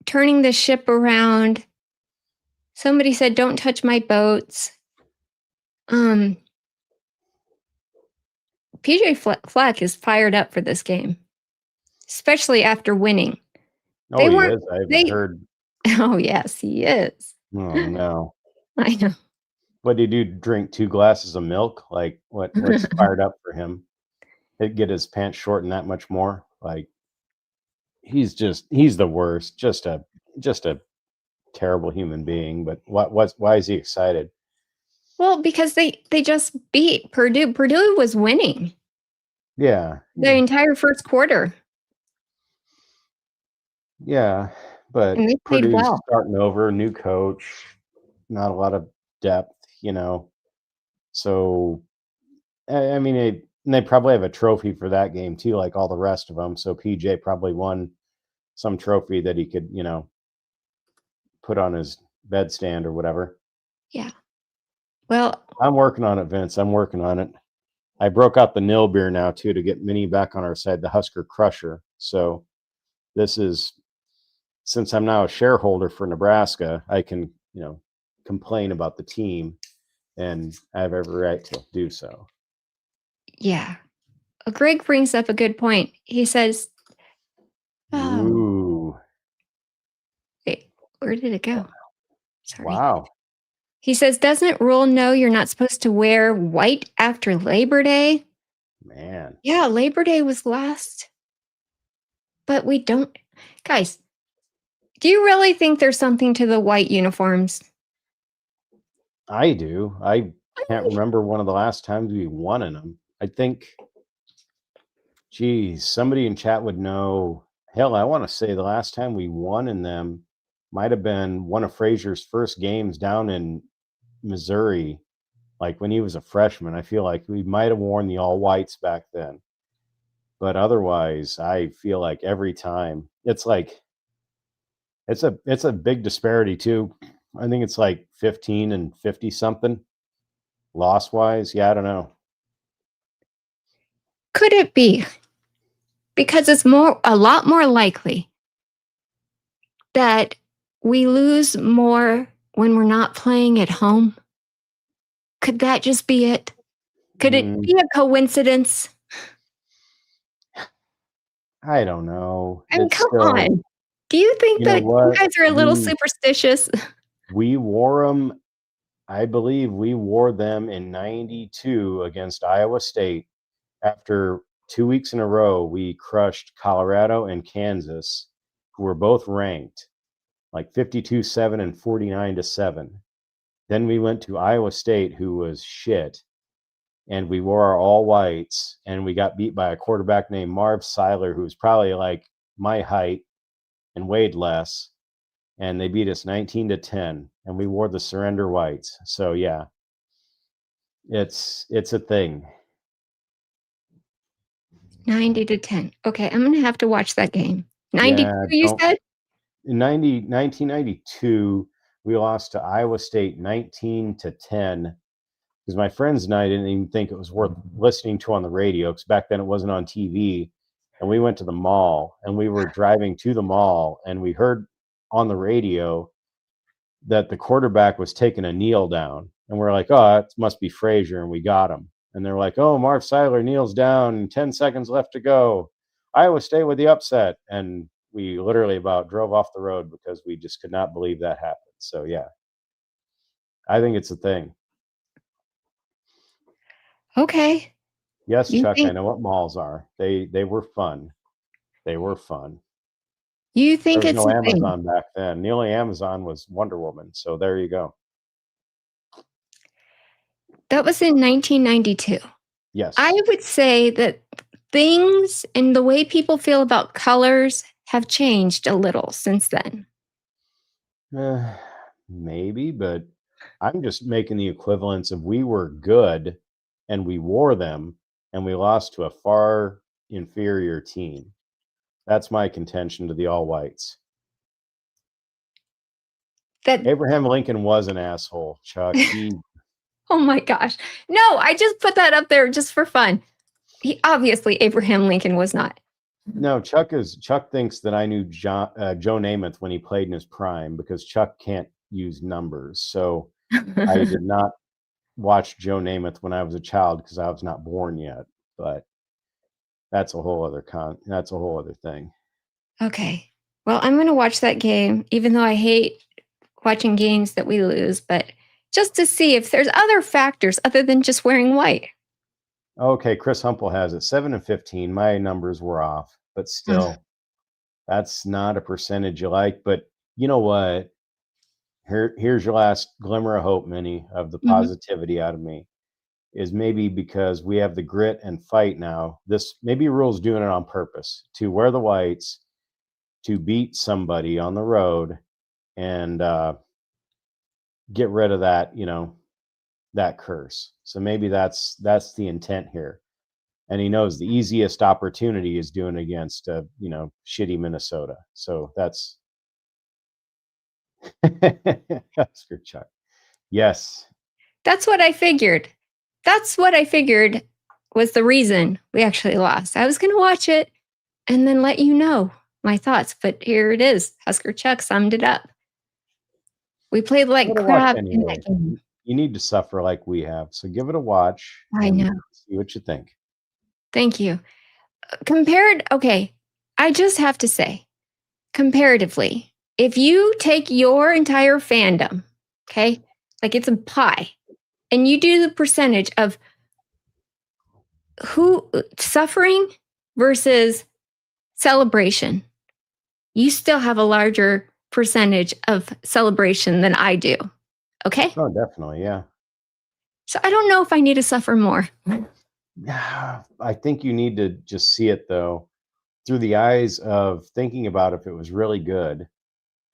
Speaker 1: turning the ship around. Somebody said, "Don't touch my boats." PJ Fleck is fired up for this game, especially after winning.
Speaker 2: Oh,
Speaker 1: They
Speaker 2: he
Speaker 1: weren't.
Speaker 2: is. I've
Speaker 1: They.
Speaker 2: heard.
Speaker 1: Oh yes, he is.
Speaker 2: Oh no.
Speaker 1: I know.
Speaker 2: What did he do? Drink 2 glasses of milk? Like what's fired up for him? He'd get his pants shortened that much more. Like he's the worst. Just a terrible human being. But why is he excited?
Speaker 1: Well, because they just beat Purdue. Purdue was winning
Speaker 2: Yeah.
Speaker 1: the entire first quarter,
Speaker 2: Yeah. But
Speaker 1: and they played
Speaker 2: Purdue's
Speaker 1: well.
Speaker 2: starting over, new coach, not a lot of depth, you know. So I mean, they probably have a trophy for that game too, like all the rest of them. So PJ probably won some trophy that he could, put on his bedstand or whatever.
Speaker 1: Yeah. Well,
Speaker 2: I'm working on it, Vince. I'm working on it. I broke out the nil beer now too to get Minnie back on our side, the Husker Crusher. So this is, since I'm now a shareholder for Nebraska, I can, complain about the team, and I have every right to do so.
Speaker 1: yeah. Greg brings up a good point. He says, "Oh,
Speaker 2: Ooh.
Speaker 1: wait, where did it go?" Sorry.
Speaker 2: Wow.
Speaker 1: He says, "Doesn't Rhule know you're not supposed to wear white after Labor Day?"
Speaker 2: Man.
Speaker 1: Yeah, Labor Day was last, but we don't. Guys, do you really think there's something to the white uniforms?
Speaker 2: I do. I can't remember one of the last times we won in them. I think, geez, somebody in chat would know. Hell, I want to say the last time we won in them might have been one of Frazier's first games down in Missouri, like when he was a freshman. I feel like we might have worn the all whites back then. But otherwise, I feel like every time it's like it's a big disparity too. I think it's like 15 and 50 something loss wise. Yeah, I don't know.
Speaker 1: Could it be Because it's a lot more likely that we lose more when we're not playing at home. Could that just be it? Could it
Speaker 2: Mm,
Speaker 1: be a coincidence?
Speaker 2: I don't know.
Speaker 1: I mean,
Speaker 2: It's
Speaker 1: come
Speaker 2: still,
Speaker 1: on. Do you think
Speaker 2: you know
Speaker 1: that you
Speaker 2: what?
Speaker 1: guys are a little
Speaker 2: We
Speaker 1: superstitious?
Speaker 2: we wore them. I believe we wore them in '92 against Iowa State. After 2 weeks in a row, we crushed Colorado and Kansas, who were both ranked like 52-7 and 49-7. Then we went to Iowa State, who was shit, and we wore our all whites, and we got beat by a quarterback named Marv Seiler, who was probably like my height and weighed less. And they beat us 19-10, and we wore the surrender whites. So yeah, it's a thing.
Speaker 1: 90-10. Okay, I'm gonna have to watch that game. 92,
Speaker 2: Yeah,
Speaker 1: you
Speaker 2: don't
Speaker 1: said?
Speaker 2: in 1992, we lost to Iowa State 19-10 because my friends and I didn't even think it was worth listening to on the radio because back then it wasn't on TV. And we went to the mall and we were driving to the mall and we heard on the radio that the quarterback was taking a kneel down. And we're like, oh, it must be Frazier. And we got him. And they're like, oh, Marv Seiler kneels down, 10 seconds left to go. Iowa State with the upset. And we literally about drove off the road because we just could not believe that happened. So yeah, I think it's a thing.
Speaker 1: Okay.
Speaker 2: Yes,
Speaker 1: You
Speaker 2: Chuck, I
Speaker 1: think
Speaker 2: know what malls are. They were fun. They were fun.
Speaker 1: you
Speaker 2: There
Speaker 1: think
Speaker 2: was
Speaker 1: it's
Speaker 2: no
Speaker 1: a thing.
Speaker 2: Amazon back then. The only Amazon was Wonder Woman. So there you go.
Speaker 1: That was in 1992. I
Speaker 2: Yes.
Speaker 1: would say that things and the way people feel about colors have changed a little since then.
Speaker 2: Eh, maybe, but I'm just making the equivalence of we were good and we wore them and we lost to a far inferior team. That's my contention to the all whites.
Speaker 1: That
Speaker 2: Abraham Lincoln was an asshole, Chuck. He
Speaker 1: oh my gosh. No, I just put that up there just for fun. He obviously Abraham Lincoln was not.
Speaker 2: no, Chuck thinks that I knew Joe Namath when he played in his prime because Chuck can't use numbers. So I did not watch Joe Namath when I was a child because I was not born yet. But that's a whole other that's a whole other thing.
Speaker 1: Okay. Well, I'm going to watch that game, even though I hate watching games that we lose, but just to see if there's other factors other than just wearing white.
Speaker 2: Okay, Chris Humple has it 7-15. My numbers were off, but
Speaker 1: Ugh.
Speaker 2: still, that's not a percentage you like. But you know what? Here's your last glimmer of hope, Minnie, of the
Speaker 1: Mhm.
Speaker 2: positivity out of me. Is maybe because we have the grit and fight now. This maybe Rhule's doing it on purpose to wear the whites to beat somebody on the road and get rid of that, that curse. So maybe that's the intent here. And he knows the easiest opportunity is doing against shitty Minnesota. So that's that's for Chuck. Yes.
Speaker 1: That's what I figured. That's what I figured was the reason we actually lost. I was going to watch it and then let you know my thoughts, but here it is. Husker Chuck summed it up. We played
Speaker 2: Give
Speaker 1: like
Speaker 2: it a watch
Speaker 1: crap in that
Speaker 2: anyway.
Speaker 1: game.
Speaker 2: You need to suffer like we have. So give it a watch
Speaker 1: I
Speaker 2: and
Speaker 1: know.
Speaker 2: see what you think.
Speaker 1: Thank you. Okay, I just have to say, comparatively, if you take your entire fandom, okay, like it's a pie, and you do the percentage of who suffering versus celebration, you still have a larger percentage of celebration than I do. Okay.
Speaker 2: Oh, definitely. Yeah.
Speaker 1: So I don't know if I need to suffer more.
Speaker 2: Yeah. I think you need to just see it though through the eyes of thinking about if it was really good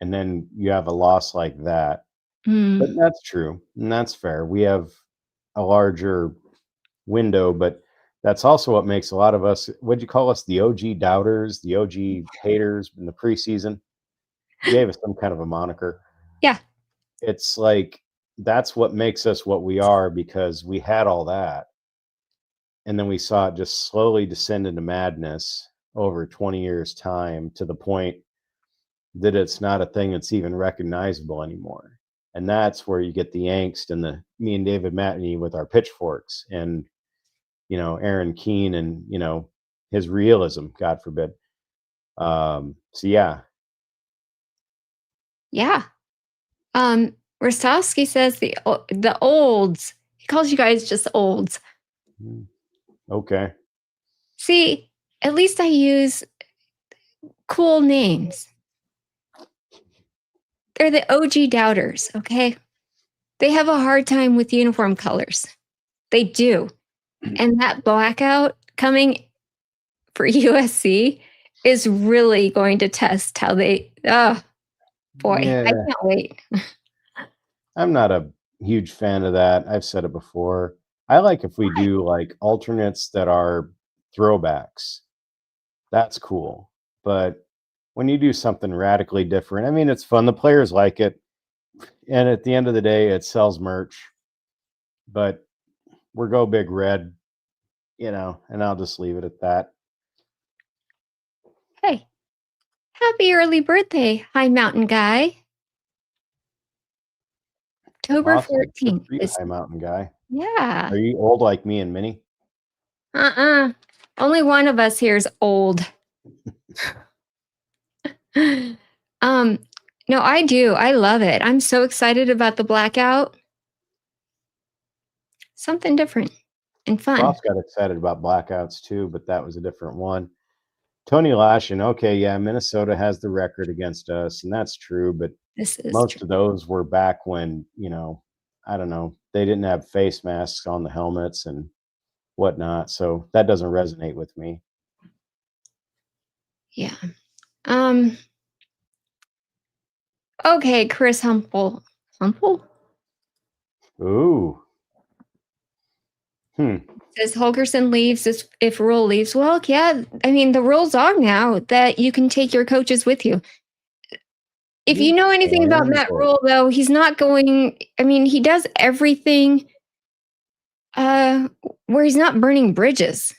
Speaker 2: and then you have a loss like that. But
Speaker 1: Mm.
Speaker 2: that's true. And that's fair. We have a larger window, but that's also what makes a lot of us, what'd you call us? The OG doubters, the OG haters in the preseason. You gave us some kind of a moniker.
Speaker 1: Yeah.
Speaker 2: It's like that's what makes us what we are because we had all that. And then we saw it just slowly descend into madness. over 20 years' time to the point that it's not a thing that's even recognizable anymore. And that's where you get the angst and the me and David Matney with our pitchforks and Aaron Keene and his realism, God forbid. So yeah.
Speaker 1: Yeah. Rostowski says the olds. He calls you guys just olds.
Speaker 2: Okay.
Speaker 1: See, at least I use cool names. They're the OG doubters, okay? They have a hard time with uniform colors. They do. And that blackout coming for USC is really going to test how they, oh boy,
Speaker 2: Yeah.
Speaker 1: I can't wait.
Speaker 2: I'm not a huge fan of that. I've said it before. I like if we do like alternates that are throwbacks. That's cool. But when you do something radically different, I mean, it's fun. The players like it. And at the end of the day, it sells merch. But we're go big red, and I'll just leave it at that.
Speaker 1: Hey, happy early birthday, High Mountain Guy. October
Speaker 2: Awesome. Good
Speaker 1: 14th.
Speaker 2: for you, High Mountain Guy.
Speaker 1: Yeah.
Speaker 2: Are you old like me and Minnie?
Speaker 1: Only one of us here is old. No, I do. I love it. I'm so excited about the blackout. Something different and fun.
Speaker 2: Ross got excited about blackouts too, but that was a different one. Tony Lashin, okay, yeah, Minnesota has the record against us, and that's true, but most of those were back when, I don't know, they didn't have face masks on the helmets and whatnot, so that doesn't resonate with me.
Speaker 1: Yeah. Okay, Chris Humple.
Speaker 2: Ooh.
Speaker 1: Says Holgerson leaves if Rhule leaves. Well, yeah, I mean, the rules are now that you can take your coaches with you. If you know anything about Matt Rhule, though, he's not going. I mean, he does everything where he's not burning bridges.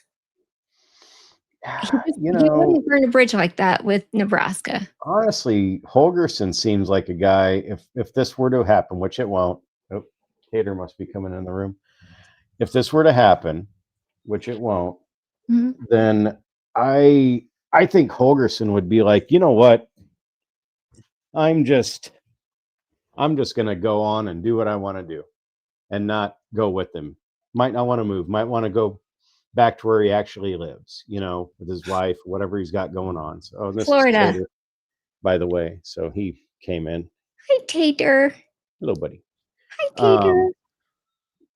Speaker 1: He wouldn't burn a bridge like that with Nebraska.
Speaker 2: Honestly, Holgerson seems like a guy, if this were to happen, which it won't. Oh, Tater must be coming in the room. If this were to happen, which it won't, then I think Holgerson would be like, you know what? I'm just going to go on and do what I want to do and not go with him. Might not want to move, might want to go back to where he actually lives, with his wife, whatever he's got going on. So this
Speaker 1: Florida,
Speaker 2: is Tater, by the way. So he came in.
Speaker 1: Hi, Tater.
Speaker 2: Hello, buddy.
Speaker 1: Hi, Tater.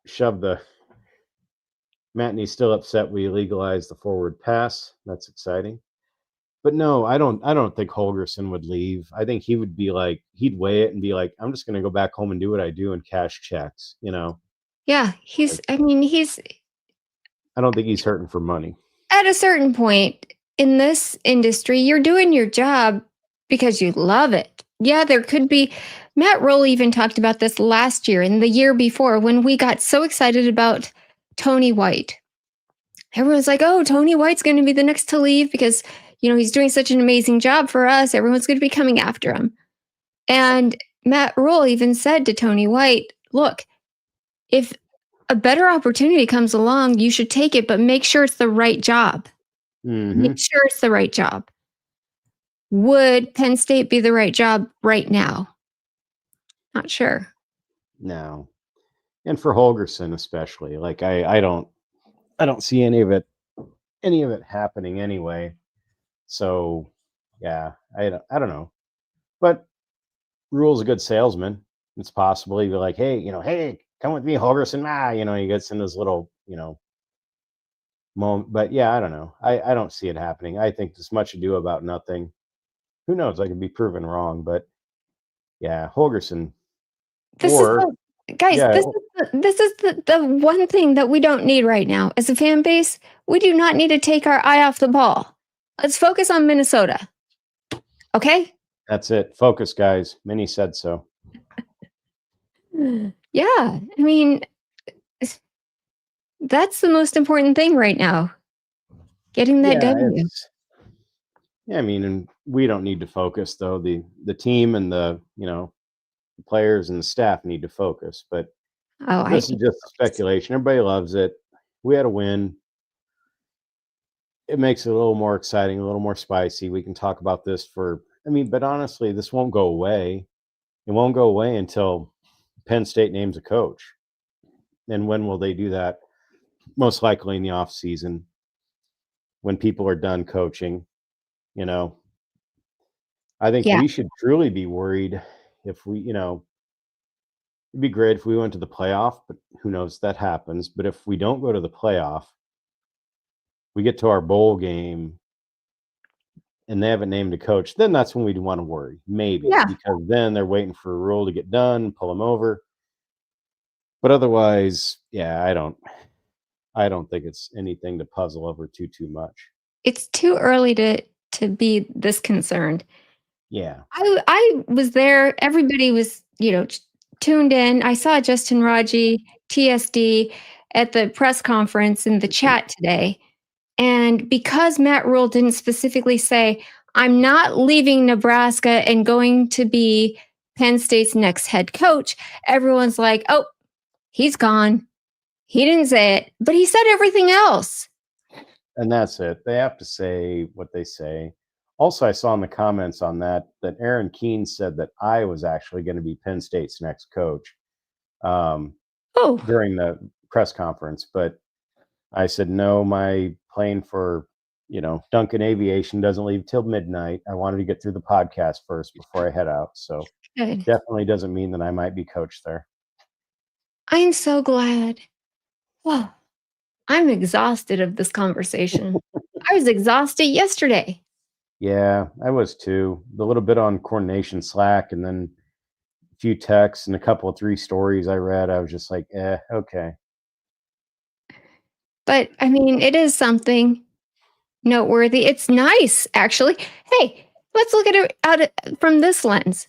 Speaker 2: Shove the Matney's still upset we legalized the forward pass. That's exciting. But no, I don't think Holgerson would leave. I think he would be like, he'd weigh it and be like, I'm just going to go back home and do what I do and cash checks,
Speaker 1: Yeah, I
Speaker 2: don't think he's hurting for money.
Speaker 1: At a certain point in this industry, you're doing your job because you love it. Yeah, there could be. Matt Rhule even talked about this last year and the year before when we got so excited about Tony White. Everyone's like, oh, Tony White's going to be the next to leave because, he's doing such an amazing job for us. Everyone's going to be coming after him. And Matt Rhule even said to Tony White, look, if a better opportunity comes along, you should take it, but make sure it's the right job. Make sure it's the right job. Would Penn State be the right job right now? Not sure.
Speaker 2: No. And for Holgerson especially, like I don't see any of it happening anyway. So yeah, I don't know. But Rhule's a good salesman. It's possible he'd be like, hey, hey, come with me, Holgerson. He gets in this little, moment. But yeah, I don't know. I don't see it happening. I think there's much ado about nothing. Who knows? I could be proven wrong, but yeah, Holgerson.
Speaker 1: This is the one thing that we don't need right now as a fan base. We do not need to take our eye off the ball. Let's focus on Minnesota. Okay?
Speaker 2: That's it. Focus, guys. Minnie said so.
Speaker 1: Yeah. I mean, that's the most important thing right now. Getting that W.
Speaker 2: Yeah, I mean, and we don't need to focus though. The team and the the players and the staff need to focus. But
Speaker 1: Oh, I
Speaker 2: this is
Speaker 1: need
Speaker 2: just
Speaker 1: focus.
Speaker 2: speculation. Everybody loves it. We had a win. It makes it a little more exciting, a little more spicy. We can talk about this for. I mean, but honestly, this won't go away. It won't go away until Penn State names a coach. And when will they do that? Most likely in the off season when people are done coaching. You know, I think
Speaker 1: Yeah,
Speaker 2: we should truly be worried if we, it'd be great if we went to the playoff, but who knows if that happens. But if we don't go to the playoff, we get to our bowl game and they haven't named a coach, then that's when we'd want to worry, maybe,
Speaker 1: yeah.
Speaker 2: because then they're waiting for a rule to get done, pull them over. But otherwise, yeah, I don't think it's anything to puzzle over too much.
Speaker 1: It's too early to be this concerned.
Speaker 2: Yeah.
Speaker 1: I was there. Everybody was, tuned in. I saw Justin Raji, TSD, at the press conference in the chat today. And because Matt Rhule didn't specifically say, I'm not leaving Nebraska and going to be Penn State's next head coach, everyone's like, oh, he's gone. He didn't say it, but he said everything else.
Speaker 2: And that's it. They have to say what they say. Also, I saw in the comments on that Aaron Keene said that I was actually going to be Penn State's next coach um,
Speaker 1: Oh,
Speaker 2: during the press conference. But I said, no, my plane for, Duncan Aviation doesn't leave till midnight. I wanted to get through the podcast first before I head out. So
Speaker 1: good.
Speaker 2: definitely doesn't mean that I might be coach there.
Speaker 1: I'm so glad. Well, I'm exhausted of this conversation. I was exhausted yesterday.
Speaker 2: Yeah, I was too. The little bit on coordination Slack and then a few texts and a couple of 3 stories I read. I was just like, okay.
Speaker 1: But I mean, it is something noteworthy. It's nice, actually. Hey, let's look at it from this lens.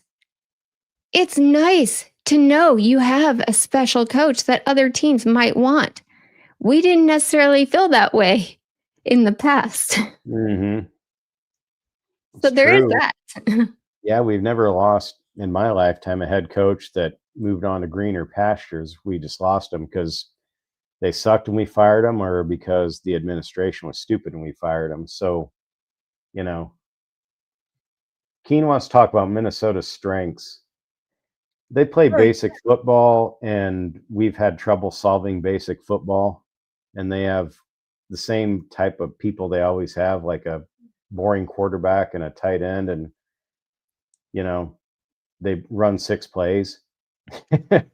Speaker 1: It's nice to know you have a special coach that other teams might want. We didn't necessarily feel that way in the past.
Speaker 2: Mm-hmm.
Speaker 1: So
Speaker 2: It's
Speaker 1: there is
Speaker 2: true.
Speaker 1: that.
Speaker 2: Yeah, we've never lost in my lifetime a head coach that moved on to greener pastures. We just lost them because they sucked and we fired them, or because the administration was stupid and we fired them. So, you know, Keene wants to talk about Minnesota's strengths. They play
Speaker 1: Sure.
Speaker 2: basic football, and we've had trouble solving basic football. And they have the same type of people they always have, like a boring quarterback and a tight end, and you know they run 6 plays.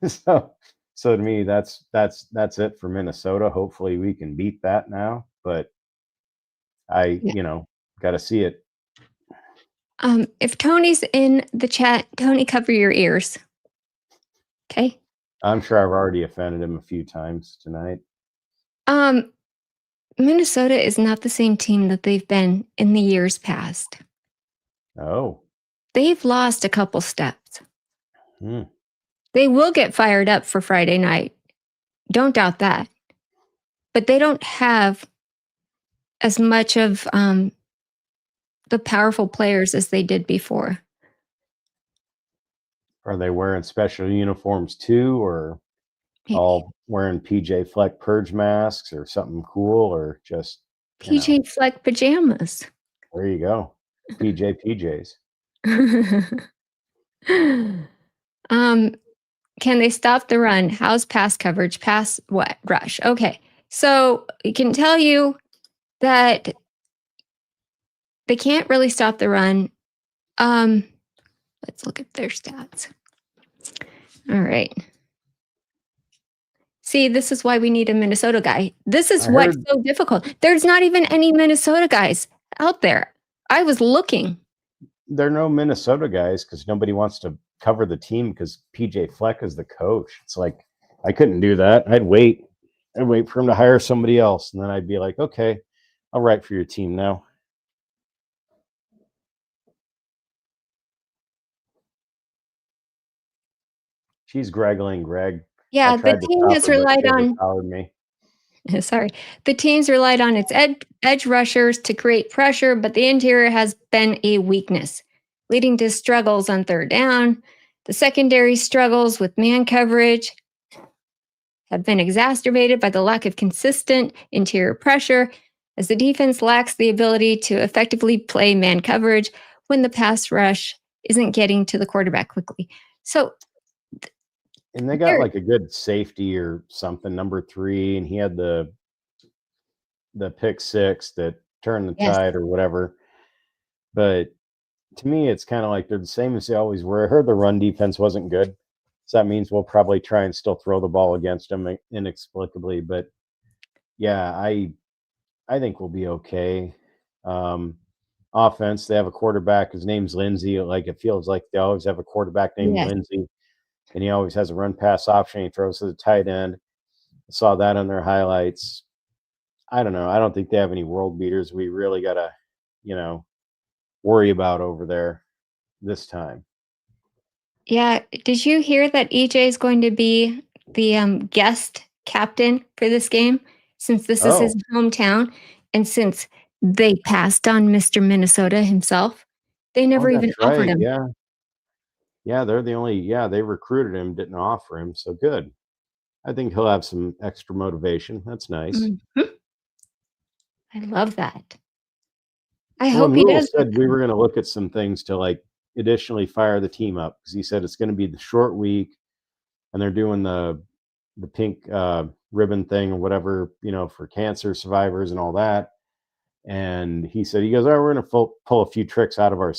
Speaker 2: so, so to me, that's it for Minnesota. Hopefully, we can beat that now. But I,
Speaker 1: Yeah.
Speaker 2: got to see it.
Speaker 1: If Tony's in the chat, Tony, cover your ears. Okay.
Speaker 2: I'm sure I've already offended him a few times tonight.
Speaker 1: Um, Minnesota is not the same team that they've been in the years past.
Speaker 2: Oh,
Speaker 1: They've lost a couple steps.
Speaker 2: hmm.
Speaker 1: They will get fired up for Friday night. Don't doubt that. But they don't have as much of the powerful players as they did before.
Speaker 2: Are they wearing special uniforms too, or all wearing PJ Fleck purge masks, or something cool, or just
Speaker 1: PJ Fleck pajamas.
Speaker 2: there you go, PJs.
Speaker 1: um, can they stop the run? How's pass coverage? Pass what? Rush. Okay. So I can tell you that they can't really stop the run. Um, let's look at their stats. All right. See, this is why we need a Minnesota guy. This is
Speaker 2: I
Speaker 1: what's
Speaker 2: heard
Speaker 1: so difficult. There's not even any Minnesota guys out there. I was looking.
Speaker 2: there are no Minnesota guys because nobody wants to cover the team because PJ Fleck is the coach. It's like I couldn't do that. I'd wait for him to hire somebody else, and then I'd be like, okay, I'll write for your team now. She's greggling Greg. I
Speaker 1: Yeah, the
Speaker 2: tried to
Speaker 1: team
Speaker 2: stop
Speaker 1: has
Speaker 2: her, but
Speaker 1: relied
Speaker 2: she
Speaker 1: on
Speaker 2: overpowered me.
Speaker 1: Sorry. The teams relied on its edge rushers to create pressure, but the interior has been a weakness, leading to struggles on third down. The secondary struggles with man coverage have been exacerbated by the lack of consistent interior pressure, as the defense lacks the ability to effectively play man coverage when the pass rush isn't getting to the quarterback quickly. So,
Speaker 2: And they got
Speaker 1: there,
Speaker 2: like a good safety or something, number 3, and he had the pick 6 that turned the
Speaker 1: yes,
Speaker 2: tide or whatever. But to me, it's kind of like they're the same as they always were. I heard the run defense wasn't good, so that means we'll probably try and still throw the ball against them inexplicably. But yeah, I think we'll be okay. Um, Offense, they have a quarterback. His name's Lindsay. Like it feels like they always have a quarterback named
Speaker 1: yes.
Speaker 2: Lindsay, and he always has a run pass option. He throws to the tight end. I saw that on their highlights. I don't know. I don't think they have any world beaters we really gotta, you know, worry about over there this time.
Speaker 1: Yeah. Did you hear that EJ is going to be the guest captain for this game since this is his
Speaker 2: Oh,
Speaker 1: hometown and since they passed on Mr. Minnesota himself? They
Speaker 2: oh,
Speaker 1: never
Speaker 2: that's
Speaker 1: even offered
Speaker 2: right.
Speaker 1: him.
Speaker 2: Yeah, yeah. They're the only. Yeah, they recruited him, didn't offer him. So good. I think he'll have some extra motivation. That's nice.
Speaker 1: Mhm. I love that. I
Speaker 2: Well,
Speaker 1: hope
Speaker 2: and
Speaker 1: he
Speaker 2: Rhule
Speaker 1: does
Speaker 2: said we
Speaker 1: become.
Speaker 2: were going to look at some things to like additionally fire the team up because he said it's going to be the short week and they're doing the pink ribbon thing or whatever, for cancer survivors and all that. And he said, he goes, oh, we're going to pull a few tricks out of our,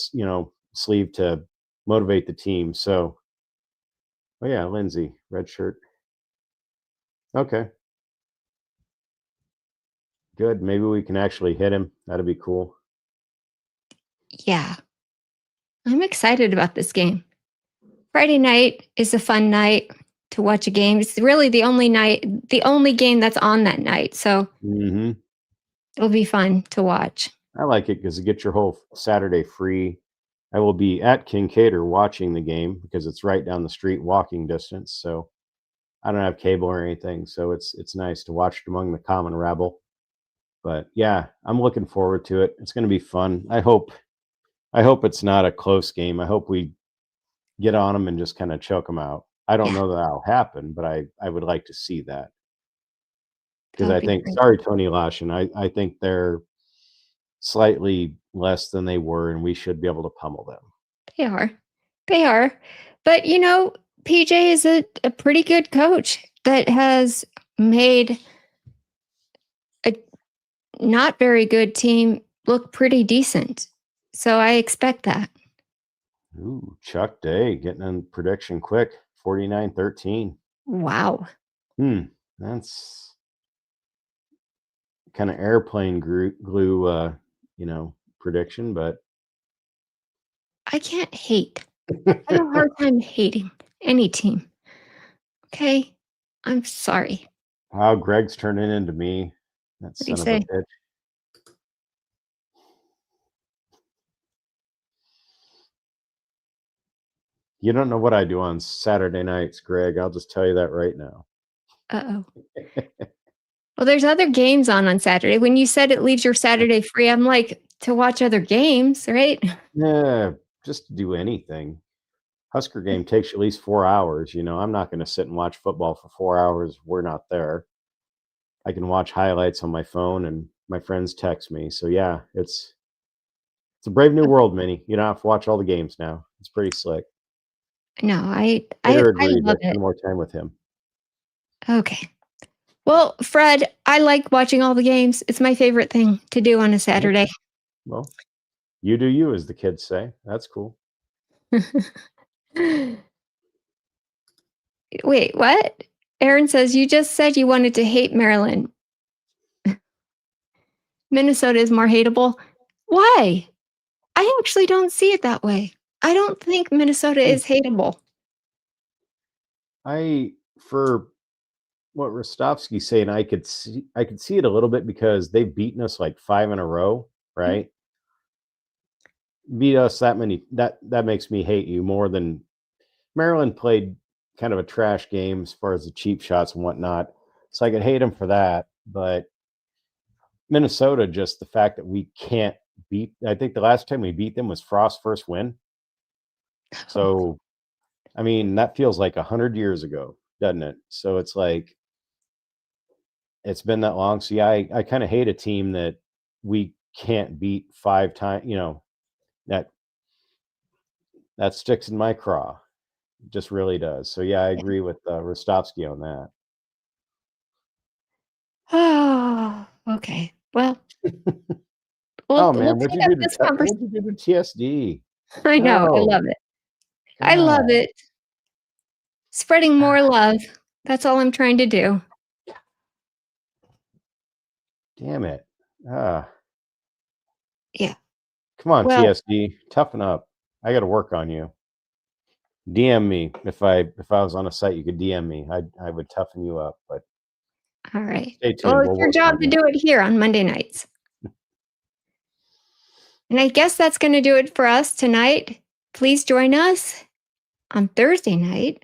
Speaker 2: sleeve to motivate the team. So, oh yeah, Lindsay, red shirt. Okay, good. Maybe we can actually hit him. That'd be cool.
Speaker 1: Yeah, I'm excited about this game. Friday night is a fun night to watch a game. It's really the only game that's on that night. So
Speaker 2: Hmm.
Speaker 1: it'll be fun to watch.
Speaker 2: I like it because you get your whole Saturday free. I will be at Kincaid watching the game because it's right down the street, walking distance. So I don't have cable or anything, so it's nice to watch it among the common rabble. But yeah, I'm looking forward to it. It's going to be fun. I hope it's not a close game. I hope we get on them and just kind of choke them out. I don't
Speaker 1: Yeah,
Speaker 2: know that that'll happen, but I would like to see that
Speaker 1: that
Speaker 2: because
Speaker 1: would
Speaker 2: I
Speaker 1: be
Speaker 2: think
Speaker 1: great.
Speaker 2: sorry Tony Lashin, I think they're slightly less than they were, and we should be able to pummel them.
Speaker 1: They are. They are. But, PJ is a pretty good coach that has made a not very good team look pretty decent. So I expect that.
Speaker 2: Ooh, Chuck Day getting in prediction quick, 49-13.
Speaker 1: Wow.
Speaker 2: That's kind of airplane glue, prediction, but
Speaker 1: I can't hate. I have a hard time hating any team. Okay. I'm sorry.
Speaker 2: wow, Greg's turning into me. That
Speaker 1: What do you
Speaker 2: son of a
Speaker 1: say?
Speaker 2: bitch. You don't know what I do on Saturday nights, Greg. I'll just tell you that right now.
Speaker 1: Uh oh. Well, there's other games on Saturday. When you said it leaves your Saturday free, I'm like, to watch other games, right?
Speaker 2: Yeah, just to do anything. Husker game takes you at least 4 hours. I'm not going to sit and watch football for 4 hours. We're not there. I can watch highlights on my phone and my friends text me. So yeah, it's a brave new world, Minnie. You don't have to watch all the games now. It's pretty slick.
Speaker 1: No,
Speaker 2: Later
Speaker 1: I
Speaker 2: agreed. I
Speaker 1: love it.
Speaker 2: spend more time with him.
Speaker 1: Okay. Well, Fred, I like watching all the games. It's my favorite thing to do on a Saturday.
Speaker 2: Okay. Well, you do you, as the kids say. That's cool.
Speaker 1: Wait, what? Aaron says you just said you wanted to hate Maryland. Minnesota is more hateable. Why? I actually don't see it that way. I don't think Minnesota
Speaker 2: I
Speaker 1: is hateable.
Speaker 2: I for what Rostovsky's saying, I could see it a little bit because they've beaten us like 5 in a row,
Speaker 1: Mm,
Speaker 2: right? Beat us that many that makes me hate you more than Maryland played kind of a trash game as far as the cheap shots and whatnot. So I could hate them for that. but Minnesota, just the fact that we can't beat, I think the last time we beat them was Frost's first win. So, I mean, that feels like 100 years ago, doesn't it? So it's like, it's been that long. So yeah, I kind of hate a team that we can't beat 5 times, that sticks in my craw. It just really does. So yeah, I agree with Rostovsky on that.
Speaker 1: Oh, okay. Well,
Speaker 2: Oh
Speaker 1: we'll
Speaker 2: man,
Speaker 1: take up this conversation.
Speaker 2: what'd you do to TSD?
Speaker 1: I know. I
Speaker 2: No,
Speaker 1: love it. I love
Speaker 2: God,
Speaker 1: it. Spreading more love. That's all I'm trying to do.
Speaker 2: damn it. Ah,
Speaker 1: Yeah.
Speaker 2: come on,
Speaker 1: Well,
Speaker 2: TSD, toughen up. I got to work on you. DM me if I was on a site. You could DM me. I would toughen you up. But
Speaker 1: all right.
Speaker 2: stay
Speaker 1: Well,
Speaker 2: tuned.
Speaker 1: it's
Speaker 2: We'll
Speaker 1: your
Speaker 2: work
Speaker 1: job
Speaker 2: on
Speaker 1: to
Speaker 2: you.
Speaker 1: do it here on Monday nights. And I guess that's going to do it for us tonight. Please join us on Thursday night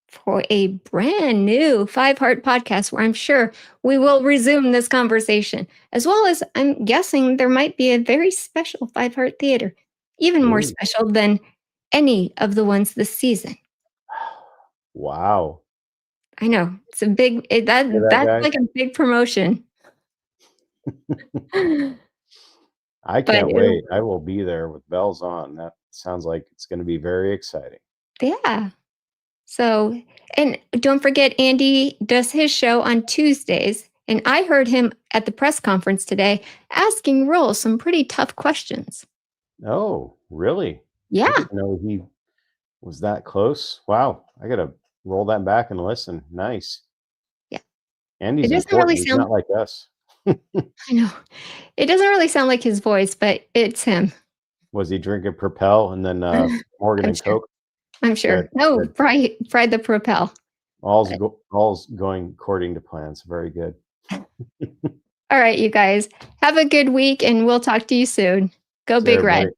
Speaker 1: for a brand new 5 Heart podcast where I'm sure we will resume this conversation, as well as I'm guessing there might be a very special 5 Heart Theater, even more
Speaker 2: Ooh,
Speaker 1: special than any of the ones this season.
Speaker 2: wow.
Speaker 1: I know it's a big
Speaker 2: Hear that,
Speaker 1: that's
Speaker 2: guys?
Speaker 1: like a big promotion.
Speaker 2: I
Speaker 1: But
Speaker 2: can't wait. I will be there with bells on. That sounds like it's going to be very exciting.
Speaker 1: yeah. So, and don't forget, Andy does his show on Tuesdays. And I heard him at the press conference today asking Rhule some pretty tough questions.
Speaker 2: Oh, really?
Speaker 1: Yeah.
Speaker 2: I didn't know he was that close. Wow. I got to roll that back and listen. Nice.
Speaker 1: Yeah.
Speaker 2: Andy's
Speaker 1: It doesn't really
Speaker 2: important. He's
Speaker 1: sound,
Speaker 2: not like us.
Speaker 1: I know, it doesn't really sound like his voice, but it's him.
Speaker 2: Was he drinking Propel and then Morgan
Speaker 1: I'm
Speaker 2: and
Speaker 1: sure.
Speaker 2: Coke?
Speaker 1: I'm sure.
Speaker 2: Good.
Speaker 1: No,
Speaker 2: Good.
Speaker 1: fry the Propel.
Speaker 2: All's going according to plans. Very good.
Speaker 1: All right, you guys. Have a good week and we'll talk to you soon. Go
Speaker 2: See
Speaker 1: Big
Speaker 2: everybody.
Speaker 1: Red.